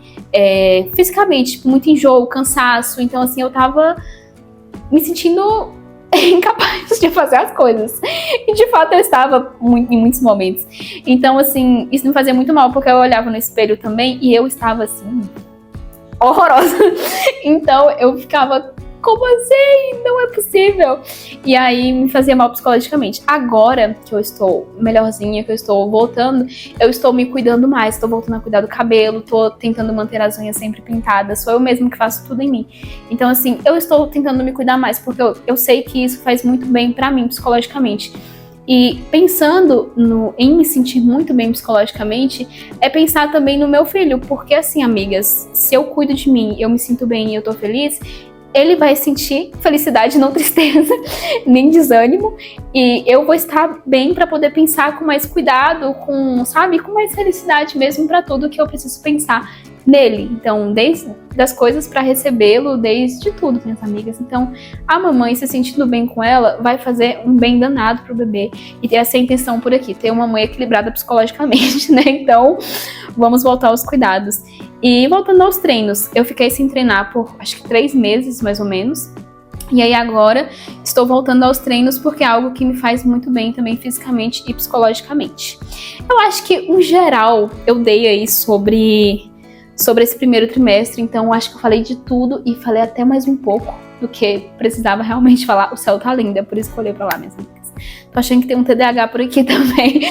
Fisicamente, tipo, muito enjoo, cansaço. Então, assim, eu tava me sentindo incapaz de fazer as coisas. E de fato eu estava em muitos momentos. Então, assim, isso me fazia muito mal, porque eu olhava no espelho também e eu estava assim, horrorosa. Então eu ficava, como assim? Não é possível. E aí me fazia mal psicologicamente. Agora que eu estou melhorzinha, que eu estou voltando, eu estou me cuidando mais, estou voltando a cuidar do cabelo, estou tentando manter as unhas sempre pintadas, sou eu mesma que faço tudo em mim. Então, assim, eu estou tentando me cuidar mais, porque eu sei que isso faz muito bem pra mim psicologicamente. E pensando em me sentir muito bem psicologicamente, é pensar também no meu filho, porque assim, amigas, se eu cuido de mim, eu me sinto bem e eu tô feliz, ele vai sentir felicidade, não tristeza, nem desânimo. E eu vou estar bem para poder pensar com mais cuidado, com mais felicidade mesmo para tudo que eu preciso pensar nele. Então, desde das coisas para recebê-lo, desde tudo, minhas amigas. Então, a mamãe se sentindo bem com ela vai fazer um bem danado pro bebê. E ter essa intenção por aqui, ter uma mãe equilibrada psicologicamente, né? Então, vamos voltar aos cuidados. E voltando aos treinos, eu fiquei sem treinar por acho que 3 meses, mais ou menos. E aí agora estou voltando aos treinos porque é algo que me faz muito bem também fisicamente e psicologicamente. Eu acho que, em geral, eu dei aí sobre esse primeiro trimestre, então acho que eu falei de tudo e falei até mais um pouco do que precisava realmente falar. O céu tá lindo, é por isso que eu olhei pra lá, minhas amigas. Tô achando que tem um TDAH por aqui também.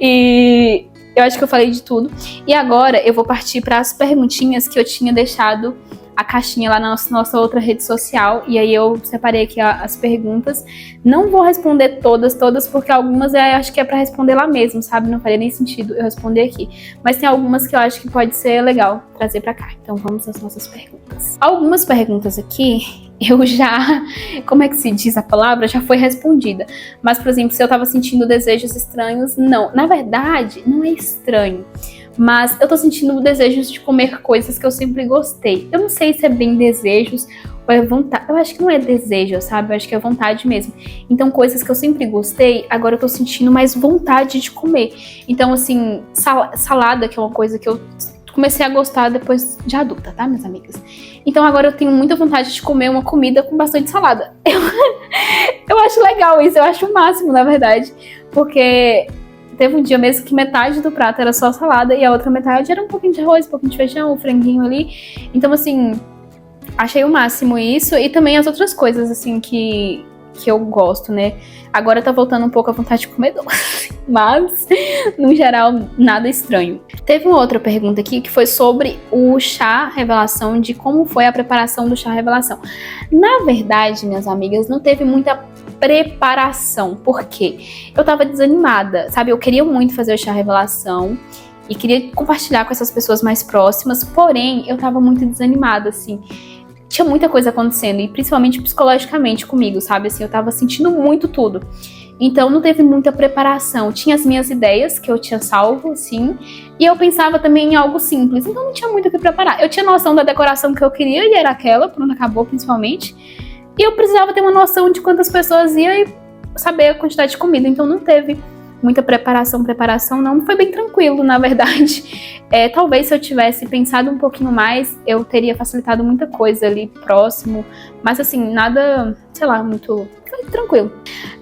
E eu acho que eu falei de tudo. E agora eu vou partir para as perguntinhas que eu tinha deixado a caixinha lá na nossa outra rede social, e aí eu separei aqui as perguntas. Não vou responder todas, porque algumas eu acho que é pra responder lá mesmo, sabe? Não faria nem sentido eu responder aqui. Mas tem algumas que eu acho que pode ser legal trazer pra cá. Então vamos às nossas perguntas. Algumas perguntas aqui, eu já, como é que se diz a palavra? Já foi respondida. Mas, por exemplo, se eu tava sentindo desejos estranhos, não. Na verdade, não é estranho. Mas eu tô sentindo desejos de comer coisas que eu sempre gostei. Eu não sei se é bem desejos ou é vontade. Eu acho que não é desejo, sabe? Eu acho que é vontade mesmo. Então, coisas que eu sempre gostei, agora eu tô sentindo mais vontade de comer. Então, assim, salada, que é uma coisa que eu comecei a gostar depois de adulta, tá, minhas amigas? Então, agora eu tenho muita vontade de comer uma comida com bastante salada. Eu acho legal isso, eu acho o máximo, na verdade. Porque teve um dia mesmo que metade do prato era só salada e a outra metade era um pouquinho de arroz, um pouquinho de feijão, um franguinho ali. Então, assim, achei o máximo isso. E também as outras coisas, assim, que eu gosto, né? Agora tá voltando um pouco a vontade de comer doce. Mas, no geral, nada estranho. Teve uma outra pergunta aqui que foi sobre o chá revelação, de como foi a preparação do chá revelação. Na verdade, minhas amigas, não teve muita preparação. Por quê? Eu tava desanimada, sabe? Eu queria muito fazer o chá revelação e queria compartilhar com essas pessoas mais próximas, porém, eu tava muito desanimada, assim. Tinha muita coisa acontecendo, e principalmente psicologicamente comigo, sabe? Assim, eu tava sentindo muito tudo. Então, não teve muita preparação. Tinha as minhas ideias, que eu tinha salvo, sim, e eu pensava também em algo simples. Então, não tinha muito o que preparar. Eu tinha noção da decoração que eu queria, e era aquela, pronto, acabou, principalmente. E eu precisava ter uma noção de quantas pessoas iam e saber a quantidade de comida. Então, não teve muita preparação não. Foi bem tranquilo, na verdade. Talvez se eu tivesse pensado um pouquinho mais, eu teria facilitado muita coisa ali próximo. Mas assim, nada, sei lá, muito... Foi tranquilo.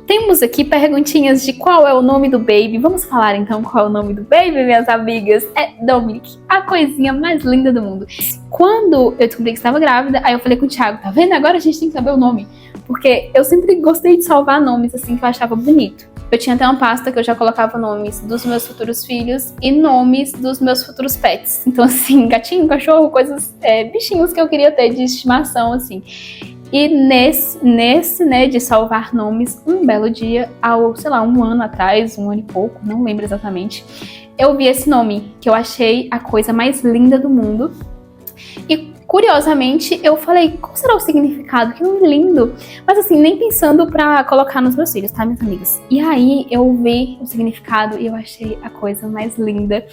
Temos aqui perguntinhas de qual é o nome do baby. Vamos falar então qual é o nome do baby, minhas amigas? É Dominic, a coisinha mais linda do mundo. Quando eu descobri que estava grávida, aí eu falei com o Thiago, tá vendo? Agora a gente tem que saber o nome. Porque eu sempre gostei de salvar nomes assim que eu achava bonito. Eu tinha até uma pasta que eu já colocava nomes dos meus futuros filhos e nomes dos meus futuros pets. Então, assim, gatinho, cachorro, coisas, bichinhos que eu queria ter de estimação, assim. E nesse, né, de salvar nomes, um belo dia, sei lá, 1 ano atrás, 1 ano e pouco, não lembro exatamente, eu vi esse nome, que eu achei a coisa mais linda do mundo. E, curiosamente, eu falei, qual será o significado? Que nome lindo! Mas assim, nem pensando pra colocar nos meus filhos, tá, minhas amigas? E aí, eu vi o significado e eu achei a coisa mais linda,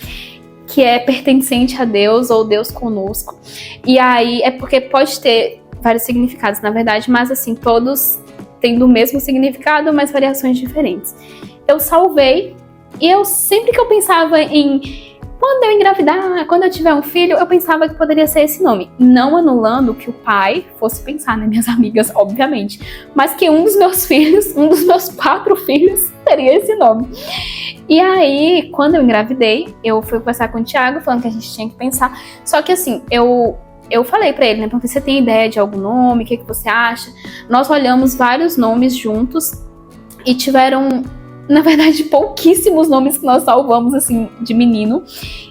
que é pertencente a Deus ou Deus conosco. E aí, é porque pode ter vários significados, na verdade, mas assim, todos tendo o mesmo significado, mas variações diferentes. Eu salvei e eu sempre que eu pensava em quando eu engravidar, quando eu tiver um filho, eu pensava que poderia ser esse nome. Não anulando que o pai fosse pensar, né, minhas amigas, obviamente. Mas que um dos meus filhos, um dos meus 4 filhos, teria esse nome. E aí, quando eu engravidei, eu fui conversar com o Thiago, falando que a gente tinha que pensar. Só que assim, eu falei pra ele, né, porque você tem ideia de algum nome, o que você acha? Nós olhamos vários nomes juntos e tiveram... Na verdade, pouquíssimos nomes que nós salvamos, assim, de menino.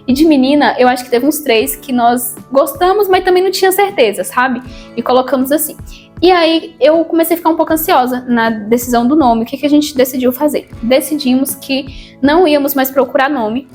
E de menina, eu acho que teve uns 3 que nós gostamos, mas também não tinha certeza, sabe? E colocamos assim. E aí, eu comecei a ficar um pouco ansiosa na decisão do nome. O que a gente decidiu fazer? Decidimos que não íamos mais procurar nome.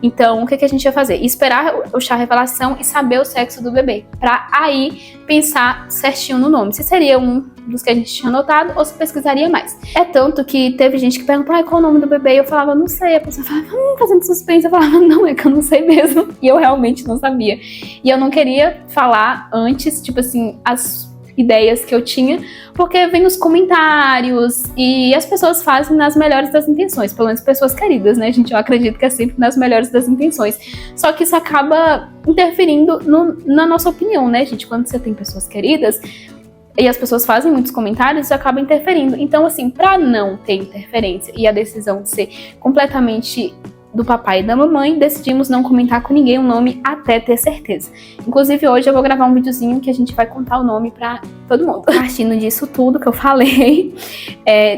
Então, o que a gente ia fazer? Esperar o chá revelação e saber o sexo do bebê, pra aí pensar certinho no nome. Se seria um dos que a gente tinha anotado ou se pesquisaria mais. É tanto que teve gente que perguntou, qual é o nome do bebê? E eu falava, não sei. A pessoa falava, fazendo suspense. Eu falava, não, é que eu não sei mesmo. E eu realmente não sabia. E eu não queria falar antes, tipo assim, as ideias que eu tinha, porque vem nos comentários e as pessoas fazem nas melhores das intenções, pelo menos pessoas queridas, né, gente? Eu acredito que é sempre nas melhores das intenções. Só que isso acaba interferindo na nossa opinião, né, gente? Quando você tem pessoas queridas e as pessoas fazem muitos comentários, isso acaba interferindo. Então, assim, pra não ter interferência e a decisão de ser completamente do papai e da mamãe, decidimos não comentar com ninguém o nome até ter certeza. Inclusive, hoje eu vou gravar um videozinho que a gente vai contar o nome pra todo mundo. Partindo disso tudo que eu falei,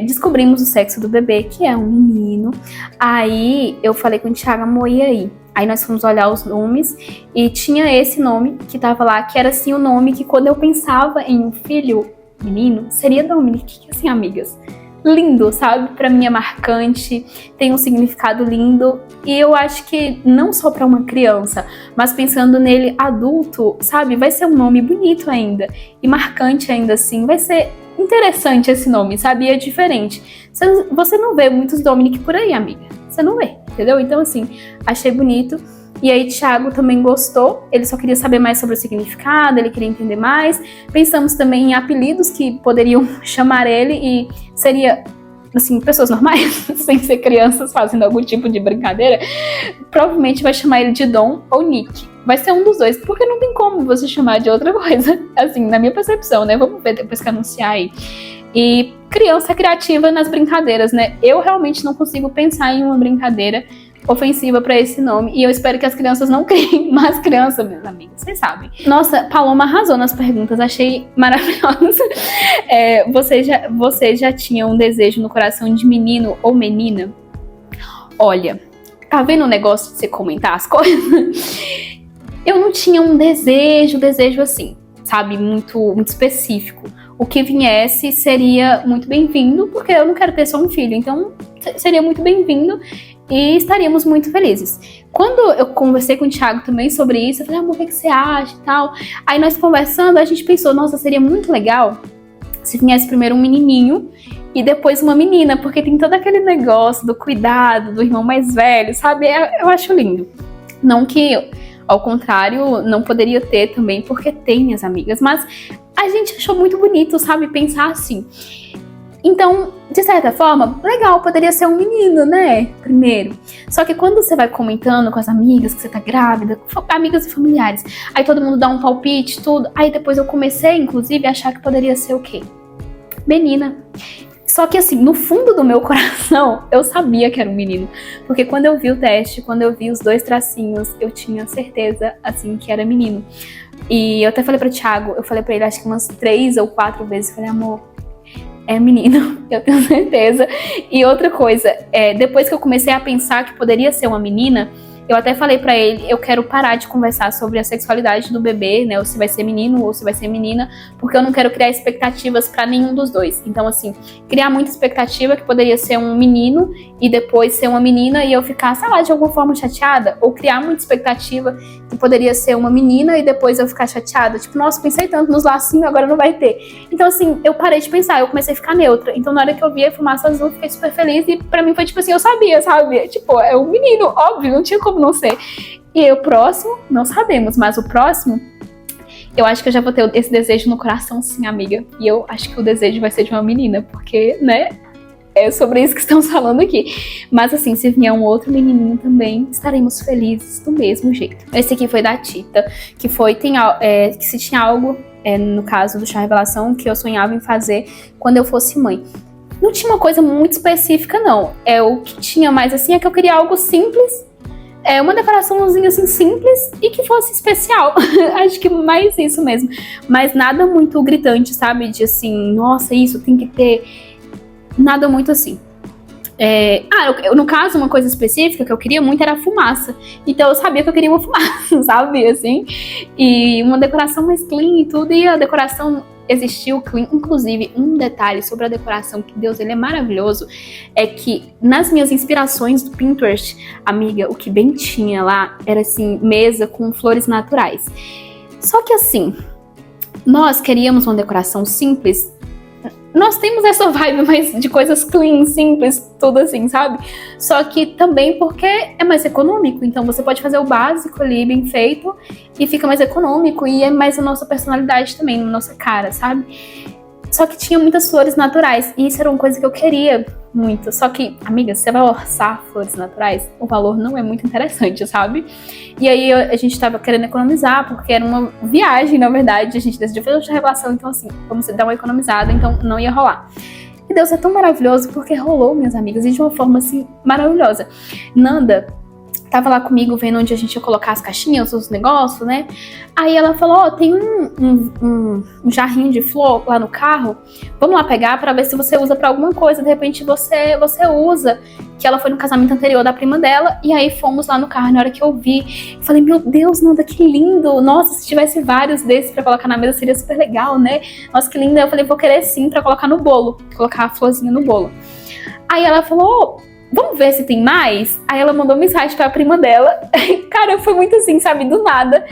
descobrimos o sexo do bebê, que é um menino. Aí eu falei com o Thiago, amor, e aí? Aí nós fomos olhar os nomes e tinha esse nome que tava lá, que era assim o nome que quando eu pensava em um filho menino, seria Dominic, que assim, amigas, lindo, sabe? Pra mim é marcante, tem um significado lindo. E eu acho que não só pra uma criança, mas pensando nele adulto, sabe? Vai ser um nome bonito ainda e marcante ainda assim. Vai ser interessante esse nome, sabe? E é diferente. Você não vê muitos Dominic por aí, amiga. Você não vê, entendeu? Então, assim, achei bonito. E aí, Thiago também gostou, ele só queria saber mais sobre o significado, ele queria entender mais. Pensamos também em apelidos que poderiam chamar ele e seria, assim, pessoas normais, sem ser crianças fazendo algum tipo de brincadeira. Provavelmente vai chamar ele de Dom ou Nick. Vai ser um dos dois, porque não tem como você chamar de outra coisa, assim, na minha percepção, né? Vamos ver depois que anunciar aí. E criança criativa nas brincadeiras, né? Eu realmente não consigo pensar em uma brincadeira ofensiva pra esse nome. E eu espero que as crianças não criem mais criança, meus amigos. Vocês sabem. Nossa, Paloma arrasou nas perguntas. Achei maravilhosa. Você já tinha um desejo no coração de menino ou menina? Olha, tá vendo o negócio de você comentar as coisas? Eu não tinha um desejo assim, sabe? Muito específico. O que viesse seria muito bem-vindo, porque eu não quero ter só um filho. Então, seria muito bem-vindo. E estaríamos muito felizes. Quando eu conversei com o Thiago também sobre isso, eu falei, amor, o que você acha e tal? Aí nós conversando, a gente pensou, nossa, seria muito legal se viesse primeiro um menininho e depois uma menina, porque tem todo aquele negócio do cuidado do irmão mais velho, sabe? Eu acho lindo. Não que, ao contrário, não poderia ter também, porque tem, minhas amigas, mas a gente achou muito bonito, sabe? Pensar assim. Então, de certa forma, legal, poderia ser um menino, né? Primeiro. Só que quando você vai comentando com as amigas que você tá grávida, amigas e familiares, aí todo mundo dá um palpite, tudo. Aí depois eu comecei, inclusive, a achar que poderia ser o quê? Menina. Só que assim, no fundo do meu coração, eu sabia que era um menino. Porque quando eu vi o teste, quando eu vi os 2 tracinhos, eu tinha certeza, assim, que era menino. E eu até falei pro Thiago, eu falei pra ele acho que umas 3 ou 4 vezes, eu falei, amor, é menino, eu tenho certeza. E outra coisa, depois que eu comecei a pensar que poderia ser uma menina, eu até falei pra ele, eu quero parar de conversar sobre a sexualidade do bebê, né, ou se vai ser menino ou se vai ser menina, porque eu não quero criar expectativas pra nenhum dos dois. Então, assim, criar muita expectativa que poderia ser um menino e depois ser uma menina e eu ficar, sei lá, de alguma forma chateada, ou criar muita expectativa que poderia ser uma menina e depois eu ficar chateada, tipo, nossa, pensei tanto nos lacinhos, agora não vai ter. Então, assim, eu parei de pensar, eu comecei a ficar neutra. Então, na hora que eu vi a fumaça azul, eu fiquei super feliz e pra mim foi tipo assim, eu sabia, sabe? Tipo, é um menino, óbvio, não tinha como não ser. E o próximo, não sabemos, mas o próximo, eu acho que eu já vou ter esse desejo no coração, sim, amiga. E eu acho que o desejo vai ser de uma menina, porque, né, é sobre isso que estamos falando aqui. Mas assim, se vier um outro menininho também, estaremos felizes do mesmo jeito. Esse aqui foi da Tita, que foi, que se tinha algo, no caso do chá revelação, que eu sonhava em fazer quando eu fosse mãe. Não tinha uma coisa muito específica, não. O que tinha mais assim é que eu queria algo simples, uma decoraçãozinha assim simples e que fosse especial. Acho que mais isso mesmo. Mas nada muito gritante, sabe? De assim, nossa, isso tem que ter. Nada muito assim. No caso, uma coisa específica que eu queria muito era a fumaça. Então eu sabia que eu queria uma fumaça, sabe? Assim. E uma decoração mais clean e tudo. E a decoração existiu clean. Inclusive, um detalhe sobre a decoração, que Deus, ele é maravilhoso, é que nas minhas inspirações do Pinterest, amiga, o que bem tinha lá era assim, mesa com flores naturais. Só que assim, nós queríamos uma decoração simples. Nós temos essa vibe mais de coisas clean, simples, tudo assim, sabe? Só que também porque é mais econômico. Então você pode fazer o básico ali, bem feito, e fica mais econômico. E é mais a nossa personalidade também, na nossa cara, sabe? Só que tinha muitas flores naturais. E isso era uma coisa que eu queria muito. Só que, amiga, se você vai orçar flores naturais, o valor não é muito interessante, sabe? E aí a gente tava querendo economizar, porque era uma viagem, na verdade. A gente decidiu fazer outra relação, então assim, vamos dar uma economizada, então não ia rolar. E Deus é tão maravilhoso, porque rolou, minhas amigas, e de uma forma assim, maravilhosa. Nanda tava lá comigo vendo onde a gente ia colocar as caixinhas, os negócios, né? Aí ela falou, ó, tem um jarrinho de flor lá no carro, vamos lá pegar pra ver se você usa pra alguma coisa, de repente você usa. Que ela foi no casamento anterior da prima dela, e aí fomos lá no carro. Na hora que eu vi, eu falei, meu Deus, Nanda, que lindo! Nossa, se tivesse vários desses pra colocar na mesa, seria super legal, né? Nossa, que lindo! Eu falei, vou querer sim pra colocar no bolo, colocar a florzinha no bolo. Aí ela falou, vamos ver se tem mais? Aí ela mandou mensagem pra prima dela. Cara, foi muito assim, sabe, do nada.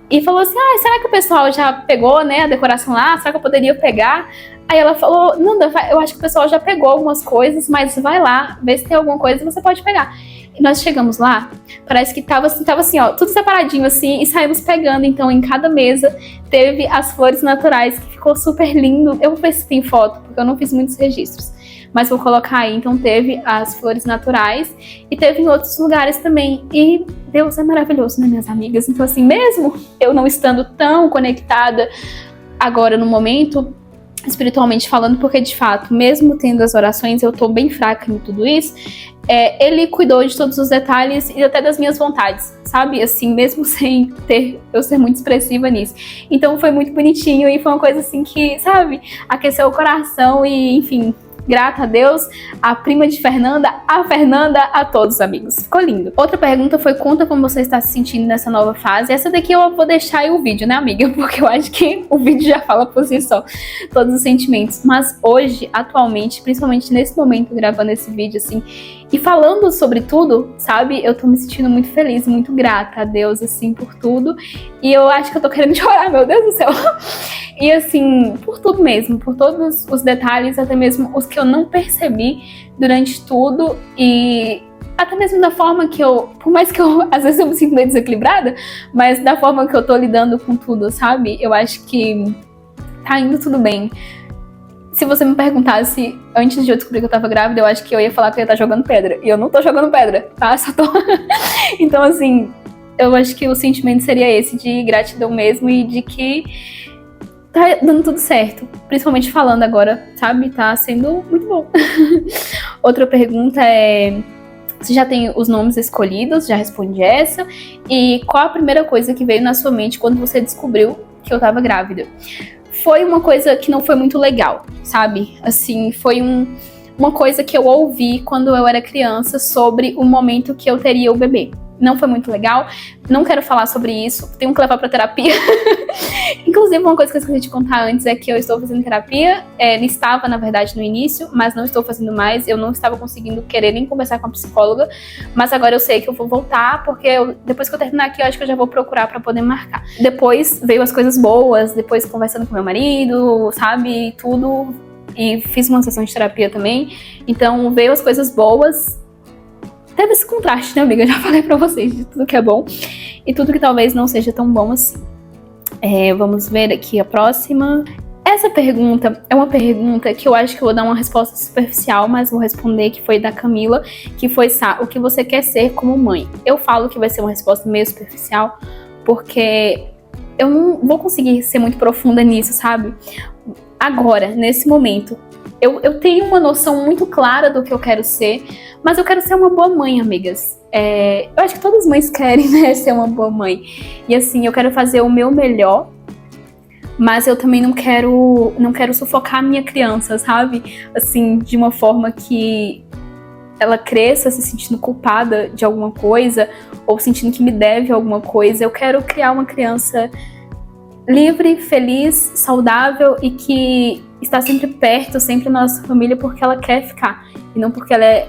E falou assim, será que o pessoal já pegou, né, a decoração lá? Será que eu poderia pegar? Aí ela falou, Nanda, eu acho que o pessoal já pegou algumas coisas, mas vai lá, vê se tem alguma coisa e você pode pegar. E nós chegamos lá, parece que tava assim, ó, tudo separadinho assim, e saímos pegando. Então, em cada mesa, teve as flores naturais, que ficou super lindo. Eu vou ver se tem foto, porque eu não fiz muitos registros. Mas vou colocar aí, então teve as flores naturais e teve em outros lugares também. E Deus é maravilhoso, né, minhas amigas? Então assim, mesmo eu não estando tão conectada agora no momento, espiritualmente falando, porque de fato, mesmo tendo as orações, eu tô bem fraca em tudo isso, ele cuidou de todos os detalhes e até das minhas vontades, sabe? Assim, mesmo sem eu ser muito expressiva nisso. Então foi muito bonitinho e foi uma coisa assim que, sabe, aqueceu o coração e, enfim, grata a Deus, a prima de Fernanda, a todos, amigos. Ficou lindo. Outra pergunta foi, conta como você está se sentindo nessa nova fase. Essa daqui eu vou deixar aí o vídeo, né, amiga? Porque eu acho que o vídeo já fala por si só, todos os sentimentos. Mas hoje, atualmente, principalmente nesse momento, gravando esse vídeo, assim, e falando sobre tudo, sabe? Eu tô me sentindo muito feliz, muito grata a Deus, assim, por tudo. E eu acho que eu tô querendo chorar, meu Deus do céu. E assim, por tudo mesmo, por todos os detalhes, até mesmo os que eu não percebi durante tudo. E até mesmo da forma que por mais que às vezes eu me sinto meio desequilibrada, mas da forma que eu tô lidando com tudo, sabe? Eu acho que tá indo tudo bem. Se você me perguntasse antes de eu descobrir que eu tava grávida, eu acho que eu ia falar que eu ia estar jogando pedra. E eu não tô jogando pedra, tá? Só tô... Então, assim, eu acho que o sentimento seria esse, de gratidão mesmo e de que tá dando tudo certo. Principalmente falando agora, sabe? Tá sendo muito bom. Outra pergunta é... Você já tem os nomes escolhidos? Já respondi essa. E qual a primeira coisa que veio na sua mente quando você descobriu que eu tava grávida? Foi uma coisa que não foi muito legal, sabe? Assim, foi uma coisa que eu ouvi quando eu era criança sobre o momento que eu teria o bebê. Não foi muito legal, não quero falar sobre isso, tenho que levar pra terapia. Inclusive, uma coisa que eu esqueci de contar antes é que eu estou fazendo terapia, estava, na verdade, no início, mas não estou fazendo mais, eu não estava conseguindo querer nem conversar com a psicóloga, mas agora eu sei que eu vou voltar, porque depois que eu terminar aqui, eu acho que eu já vou procurar pra poder marcar. Depois veio as coisas boas, depois conversando com meu marido, sabe, tudo, e fiz uma sessão de terapia também, então veio as coisas boas. Teve esse contraste, né, amiga? Eu já falei pra vocês de tudo que é bom e tudo que talvez não seja tão bom assim. Vamos ver aqui a próxima. Essa pergunta é uma pergunta que eu acho que eu vou dar uma resposta superficial, mas vou responder, que foi da Camila, que foi, o que você quer ser como mãe? Eu falo que vai ser uma resposta meio superficial, porque eu não vou conseguir ser muito profunda nisso, sabe? Agora, nesse momento, eu tenho uma noção muito clara do que eu quero ser, mas eu quero ser uma boa mãe, amigas. Eu acho que todas as mães querem, né, ser uma boa mãe. E assim, eu quero fazer o meu melhor, mas eu também não quero sufocar a minha criança, sabe? Assim, de uma forma que ela cresça se sentindo culpada de alguma coisa, ou sentindo que me deve alguma coisa. Eu quero criar uma criança livre, feliz, saudável e que está sempre perto, sempre na nossa família porque ela quer ficar. E não porque ela é,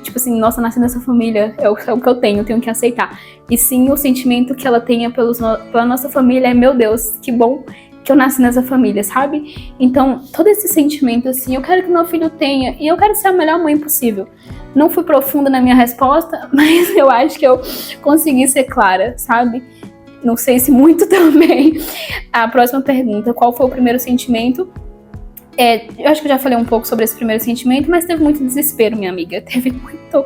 tipo assim, nossa, nasci nessa família, é o que eu tenho que aceitar. E sim o sentimento que ela tenha pela nossa família é, meu Deus, que bom que eu nasci nessa família, sabe? Então, todo esse sentimento, assim, eu quero que meu filho tenha, e eu quero ser a melhor mãe possível. Não fui profunda na minha resposta, mas eu acho que eu consegui ser clara, sabe? Não sei se muito também. A próxima pergunta, qual foi o primeiro sentimento? Eu acho que eu já falei um pouco sobre esse primeiro sentimento, mas teve muito desespero, minha amiga. Teve muito.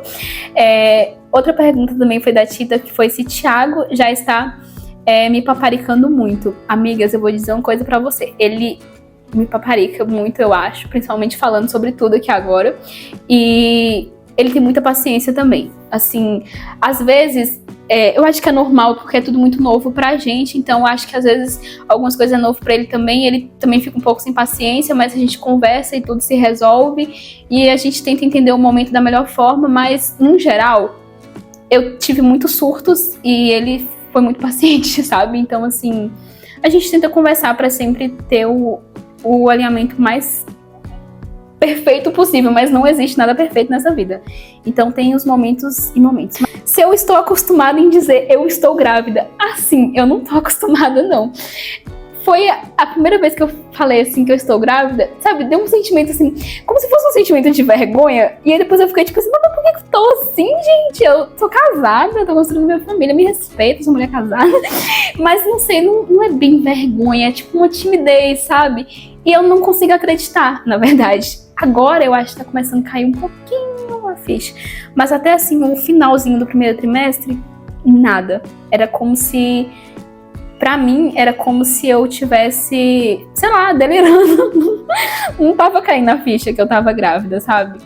Outra pergunta também foi da Tita, que foi se Thiago já está me paparicando muito. Amigas, eu vou dizer uma coisa pra você. Ele me paparica muito, eu acho, principalmente falando sobre tudo aqui agora. E ele tem muita paciência também. Assim, às vezes, eu acho que é normal, porque é tudo muito novo pra gente, então eu acho que às vezes algumas coisas é novo pra ele também fica um pouco sem paciência, mas a gente conversa e tudo se resolve, e a gente tenta entender o momento da melhor forma, mas, no geral, eu tive muitos surtos, e ele foi muito paciente, sabe? Então, assim, a gente tenta conversar pra sempre ter o alinhamento mais perfeito possível, mas não existe nada perfeito nessa vida. Então tem os momentos e momentos. Se eu estou acostumada em dizer eu estou grávida, assim, eu não tô acostumada, não. Foi a primeira vez que eu falei assim que eu estou grávida, sabe? Deu um sentimento assim, como se fosse um sentimento de vergonha. E aí depois eu fiquei tipo assim, mas por que eu tô assim, gente? Eu tô casada, tô construindo minha família, me respeita, sou mulher casada. Mas não sei, não é bem vergonha, é tipo uma timidez, sabe? E eu não consigo acreditar, na verdade. Agora eu acho que tá começando a cair um pouquinho a ficha. Mas até assim, o finalzinho do primeiro trimestre, nada. Era como se... Pra mim, era como se eu tivesse, sei lá, delirando. Não tava caindo a ficha que eu tava grávida, sabe?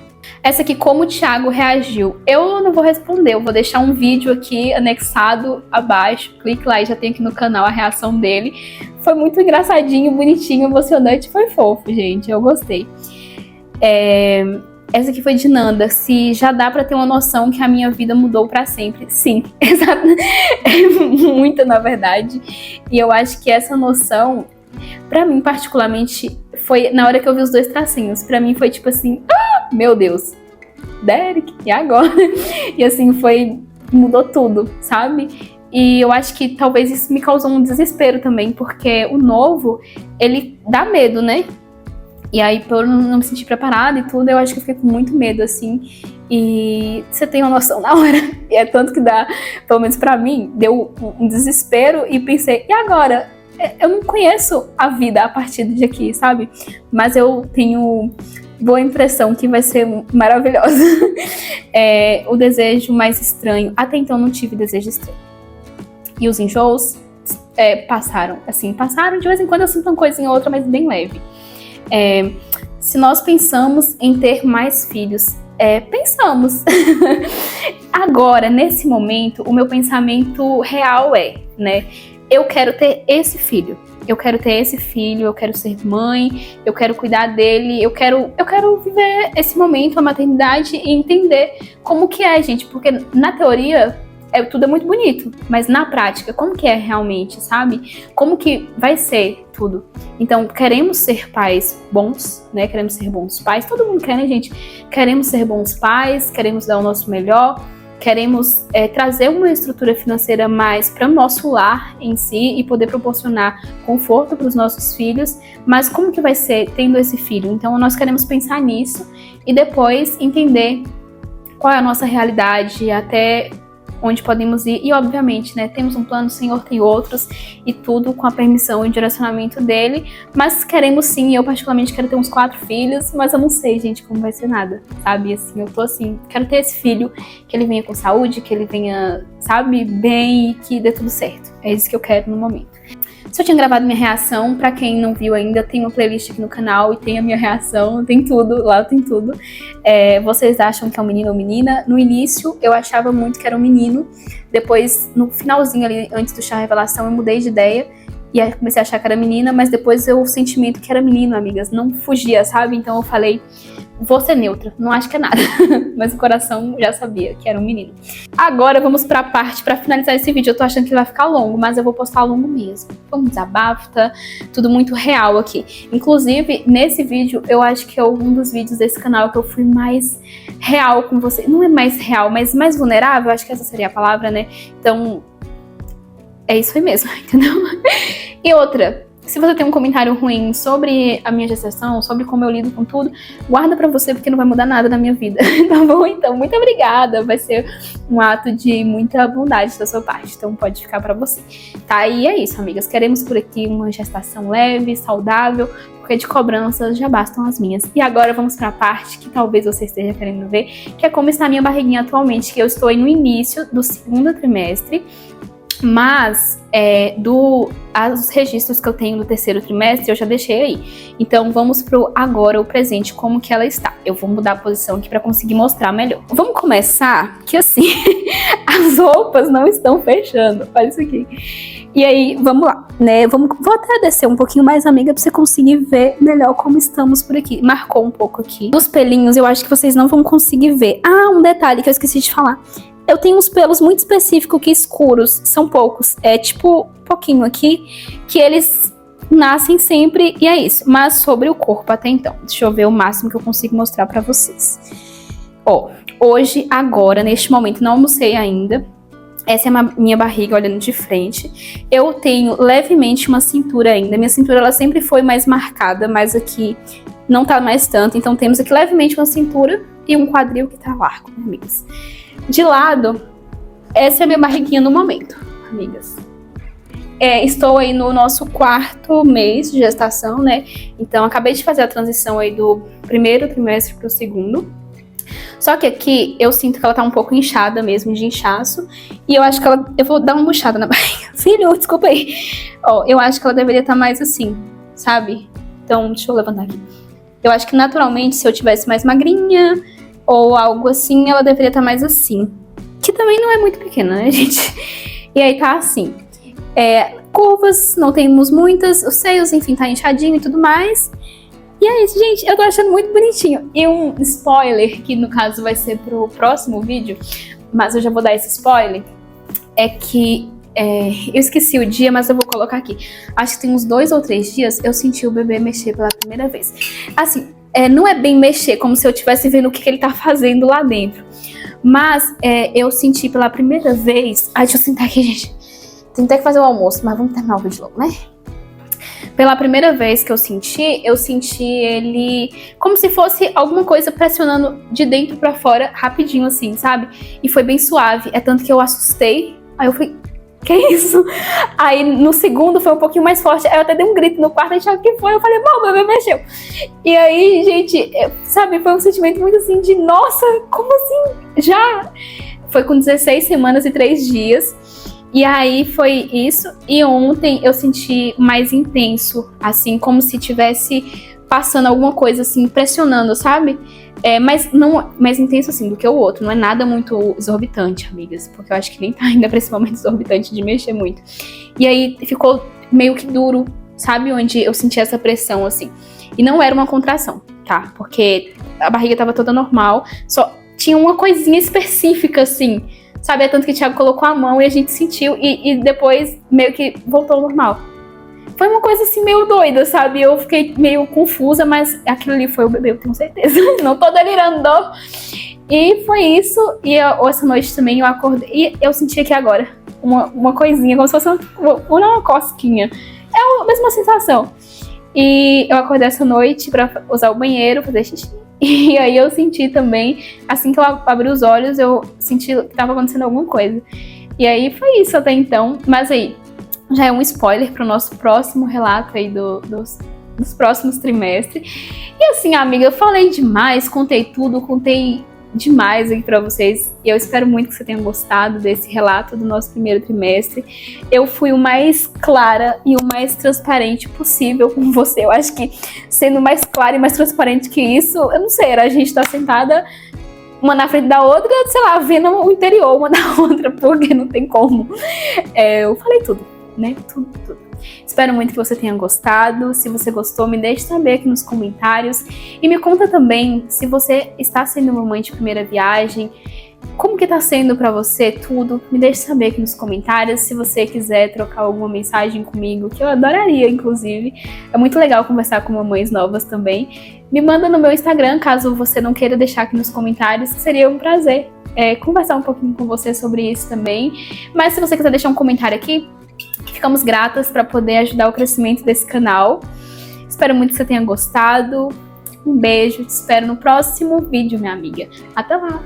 Essa aqui, como o Thiago reagiu? Eu não vou responder, eu vou deixar um vídeo aqui anexado abaixo. Clique lá e já tem aqui no canal a reação dele. Foi muito engraçadinho, bonitinho, emocionante, foi fofo, gente. Eu gostei. Essa aqui foi de Nanda. Se já dá pra ter uma noção que a minha vida mudou pra sempre. Sim, exato. Muita, na verdade. E eu acho que essa noção, pra mim particularmente, foi na hora que eu vi os 2 tracinhos. Pra mim foi tipo assim, meu Deus, Derek, e agora? E assim, mudou tudo, sabe? E eu acho que talvez isso me causou um desespero também, porque o novo, ele dá medo, né? E aí, por não me sentir preparada e tudo, eu acho que eu fiquei com muito medo, assim. E você tem uma noção na hora. E é tanto que dá, pelo menos pra mim, deu um desespero e pensei, e agora? Eu não conheço a vida a partir de aqui, sabe? Mas eu tenho boa impressão que vai ser maravilhosa. O desejo mais estranho. Até então não tive desejo estranho. E os enjoos passaram. Assim, passaram. De vez em quando eu sinto uma coisinha ou outra, mas bem leve. Se nós pensamos em ter mais filhos, pensamos. Agora, nesse momento, o meu pensamento real né? Eu quero ter esse filho. Eu quero ter esse filho, eu quero ser mãe, eu quero cuidar dele, eu quero viver esse momento, a maternidade e entender como que é, gente. Porque na teoria, tudo é muito bonito, mas na prática, como que é realmente, sabe? Como que vai ser tudo? Então, queremos ser pais bons, né? Queremos ser bons pais. Todo mundo quer, né, gente? Queremos ser bons pais, queremos dar o nosso melhor, queremos trazer uma estrutura financeira mais para o nosso lar em si e poder proporcionar conforto para os nossos filhos. Mas como que vai ser tendo esse filho? Então, nós queremos pensar nisso e depois entender qual é a nossa realidade, até onde podemos ir, e obviamente, né, temos um plano, o Senhor tem outros, e tudo com a permissão e direcionamento dele, mas queremos sim, eu particularmente quero ter uns 4 filhos, mas eu não sei, gente, como vai ser nada, sabe, assim, eu tô assim, quero ter esse filho, que ele venha com saúde, que ele venha, sabe, bem, e que dê tudo certo, é isso que eu quero no momento. Se eu tinha gravado minha reação, pra quem não viu ainda, tem uma playlist aqui no canal e tem a minha reação, tem tudo, lá tem tudo. Vocês acham que é um menino ou menina? No início, eu achava muito que era um menino. Depois, no finalzinho ali, antes do chá revelação, eu mudei de ideia. E aí comecei a achar que era menina, mas depois o sentimento que era menino, amigas, não fugia, sabe? Então eu falei, vou ser neutra, não acho que é nada. Mas o coração já sabia que era um menino. Agora vamos pra parte, pra finalizar esse vídeo. Eu tô achando que vai ficar longo, mas eu vou postar longo mesmo. Foi um desabafo, tá? Tudo muito real aqui. Inclusive, nesse vídeo, eu acho que é um dos vídeos desse canal que eu fui mais real com você. Não é mais real, mas mais vulnerável. Acho que essa seria a palavra, né? Então, é isso aí mesmo, entendeu? E outra, se você tem um comentário ruim sobre a minha gestação, sobre como eu lido com tudo, guarda pra você, porque não vai mudar nada na minha vida, tá bom? Então, muito obrigada, vai ser um ato de muita bondade da sua parte, então pode ficar pra você, tá? E é isso, amigas, queremos por aqui uma gestação leve, saudável, porque de cobranças já bastam as minhas. E agora vamos pra parte que talvez você esteja querendo ver, que é como está a minha barriguinha atualmente, que eu estou aí no início do 2º trimestre, mas os registros que eu tenho do 3º trimestre eu já deixei aí. Então vamos pro agora, o presente, como que ela está. Eu vou mudar a posição aqui pra conseguir mostrar melhor. Vamos começar que assim, as roupas não estão fechando. Olha isso aqui. E aí, vamos lá, né? Vou até descer um pouquinho mais, amiga, pra você conseguir ver melhor como estamos por aqui. Marcou um pouco aqui. Os pelinhos, eu acho que vocês não vão conseguir ver. Ah, um detalhe que eu esqueci de falar. Eu tenho uns pelos muito específicos que escuros, são poucos, é tipo um pouquinho aqui, que eles nascem sempre e é isso. Mas sobre o corpo até então, deixa eu ver o máximo que eu consigo mostrar pra vocês. Ó, hoje, agora, neste momento, não almocei ainda. Essa é a minha barriga olhando de frente. Eu tenho levemente uma cintura ainda. Minha cintura ela sempre foi mais marcada, mas aqui não tá mais tanto. Então temos aqui levemente uma cintura e um quadril que tá largo, né, amigas? De lado, essa é a minha barriguinha no momento, amigas. Estou aí no nosso 4º mês de gestação, né? Então, acabei de fazer a transição aí do 1º trimestre pro 2º. Só que aqui, eu sinto que ela tá um pouco inchada mesmo, de inchaço. E eu acho que ela... Eu vou dar uma murchada na barriga. Filho, desculpa aí. Ó, eu acho que ela deveria estar mais assim, sabe? Então, deixa eu levantar aqui. Eu acho que naturalmente, se eu tivesse mais magrinha ou algo assim, ela deveria estar mais assim. Que também não é muito pequena, né, gente? E aí tá assim. Curvas, não temos muitas. Os seios, enfim, tá inchadinho e tudo mais. E é isso, gente. Eu tô achando muito bonitinho. E um spoiler, que no caso vai ser pro próximo vídeo, mas eu já vou dar esse spoiler, é que... eu esqueci o dia, mas eu vou colocar aqui. Acho que tem uns 2 ou 3 dias eu senti o bebê mexer pela primeira vez. Assim, não é bem mexer, como se eu estivesse vendo o que ele tá fazendo lá dentro. Mas eu senti pela primeira vez... Ai, deixa eu sentar aqui, gente. Tem até que fazer o almoço, mas vamos terminar o vídeo logo, né? Pela primeira vez que eu senti ele como se fosse alguma coisa pressionando de dentro pra fora, rapidinho assim, sabe? E foi bem suave. É tanto que eu assustei. Aí eu fui... Que isso? Aí no segundo foi um pouquinho mais forte. Aí eu até dei um grito no quarto, achava que foi. Eu falei, o bebê mexeu. E aí, gente, sabe, foi um sentimento muito assim de, nossa, como assim? Já? Foi com 16 semanas e 3 dias. E aí foi isso. E ontem eu senti mais intenso, assim, como se tivesse passando alguma coisa assim, pressionando, sabe? Mas não mais intenso assim do que o outro. Não é nada muito exorbitante, amigas. Porque eu acho que nem tá ainda pra esse momento exorbitante de mexer muito. E aí ficou meio que duro, sabe? Onde eu senti essa pressão, assim. E não era uma contração, tá? Porque a barriga tava toda normal. Só tinha uma coisinha específica, assim. Sabe? É tanto que o Thiago colocou a mão e a gente sentiu. E depois meio que voltou ao normal. Foi uma coisa assim meio doida, sabe? Eu fiquei meio confusa, mas aquilo ali foi o bebê, eu tenho certeza. Não tô delirando. E foi isso. E essa noite também eu acordei. E eu senti aqui agora uma coisinha, como se fosse uma cosquinha. É a mesma sensação. E eu acordei essa noite pra usar o banheiro, fazer xixi. E aí eu senti também, assim que eu abri os olhos, eu senti que tava acontecendo alguma coisa. E aí foi isso até então. Mas aí... já é um spoiler para o nosso próximo relato aí dos próximos trimestres. E assim, amiga, eu falei demais, contei tudo, contei demais aqui para vocês. E eu espero muito que você tenha gostado desse relato do nosso 1º trimestre. Eu fui o mais clara e o mais transparente possível com você. Eu acho que sendo mais clara e mais transparente que isso, eu não sei, era a gente tá sentada uma na frente da outra, sei lá, vendo o interior uma da outra, porque não tem como. Eu falei tudo. Né? Tudo. Espero muito que você tenha gostado. Se você gostou, me deixe saber aqui nos comentários. E me conta também se você está sendo mamãe de primeira viagem. Como que tá sendo pra você tudo? Me deixe saber aqui nos comentários. Se você quiser trocar alguma mensagem comigo, que eu adoraria, inclusive. É muito legal conversar com mamães novas também. Me manda no meu Instagram, caso você não queira deixar aqui nos comentários. Seria um prazer conversar um pouquinho com você sobre isso também. Mas se você quiser deixar um comentário aqui, ficamos gratas para poder ajudar o crescimento desse canal. Espero muito que você tenha gostado. Um beijo, te espero no próximo vídeo, minha amiga. Até lá!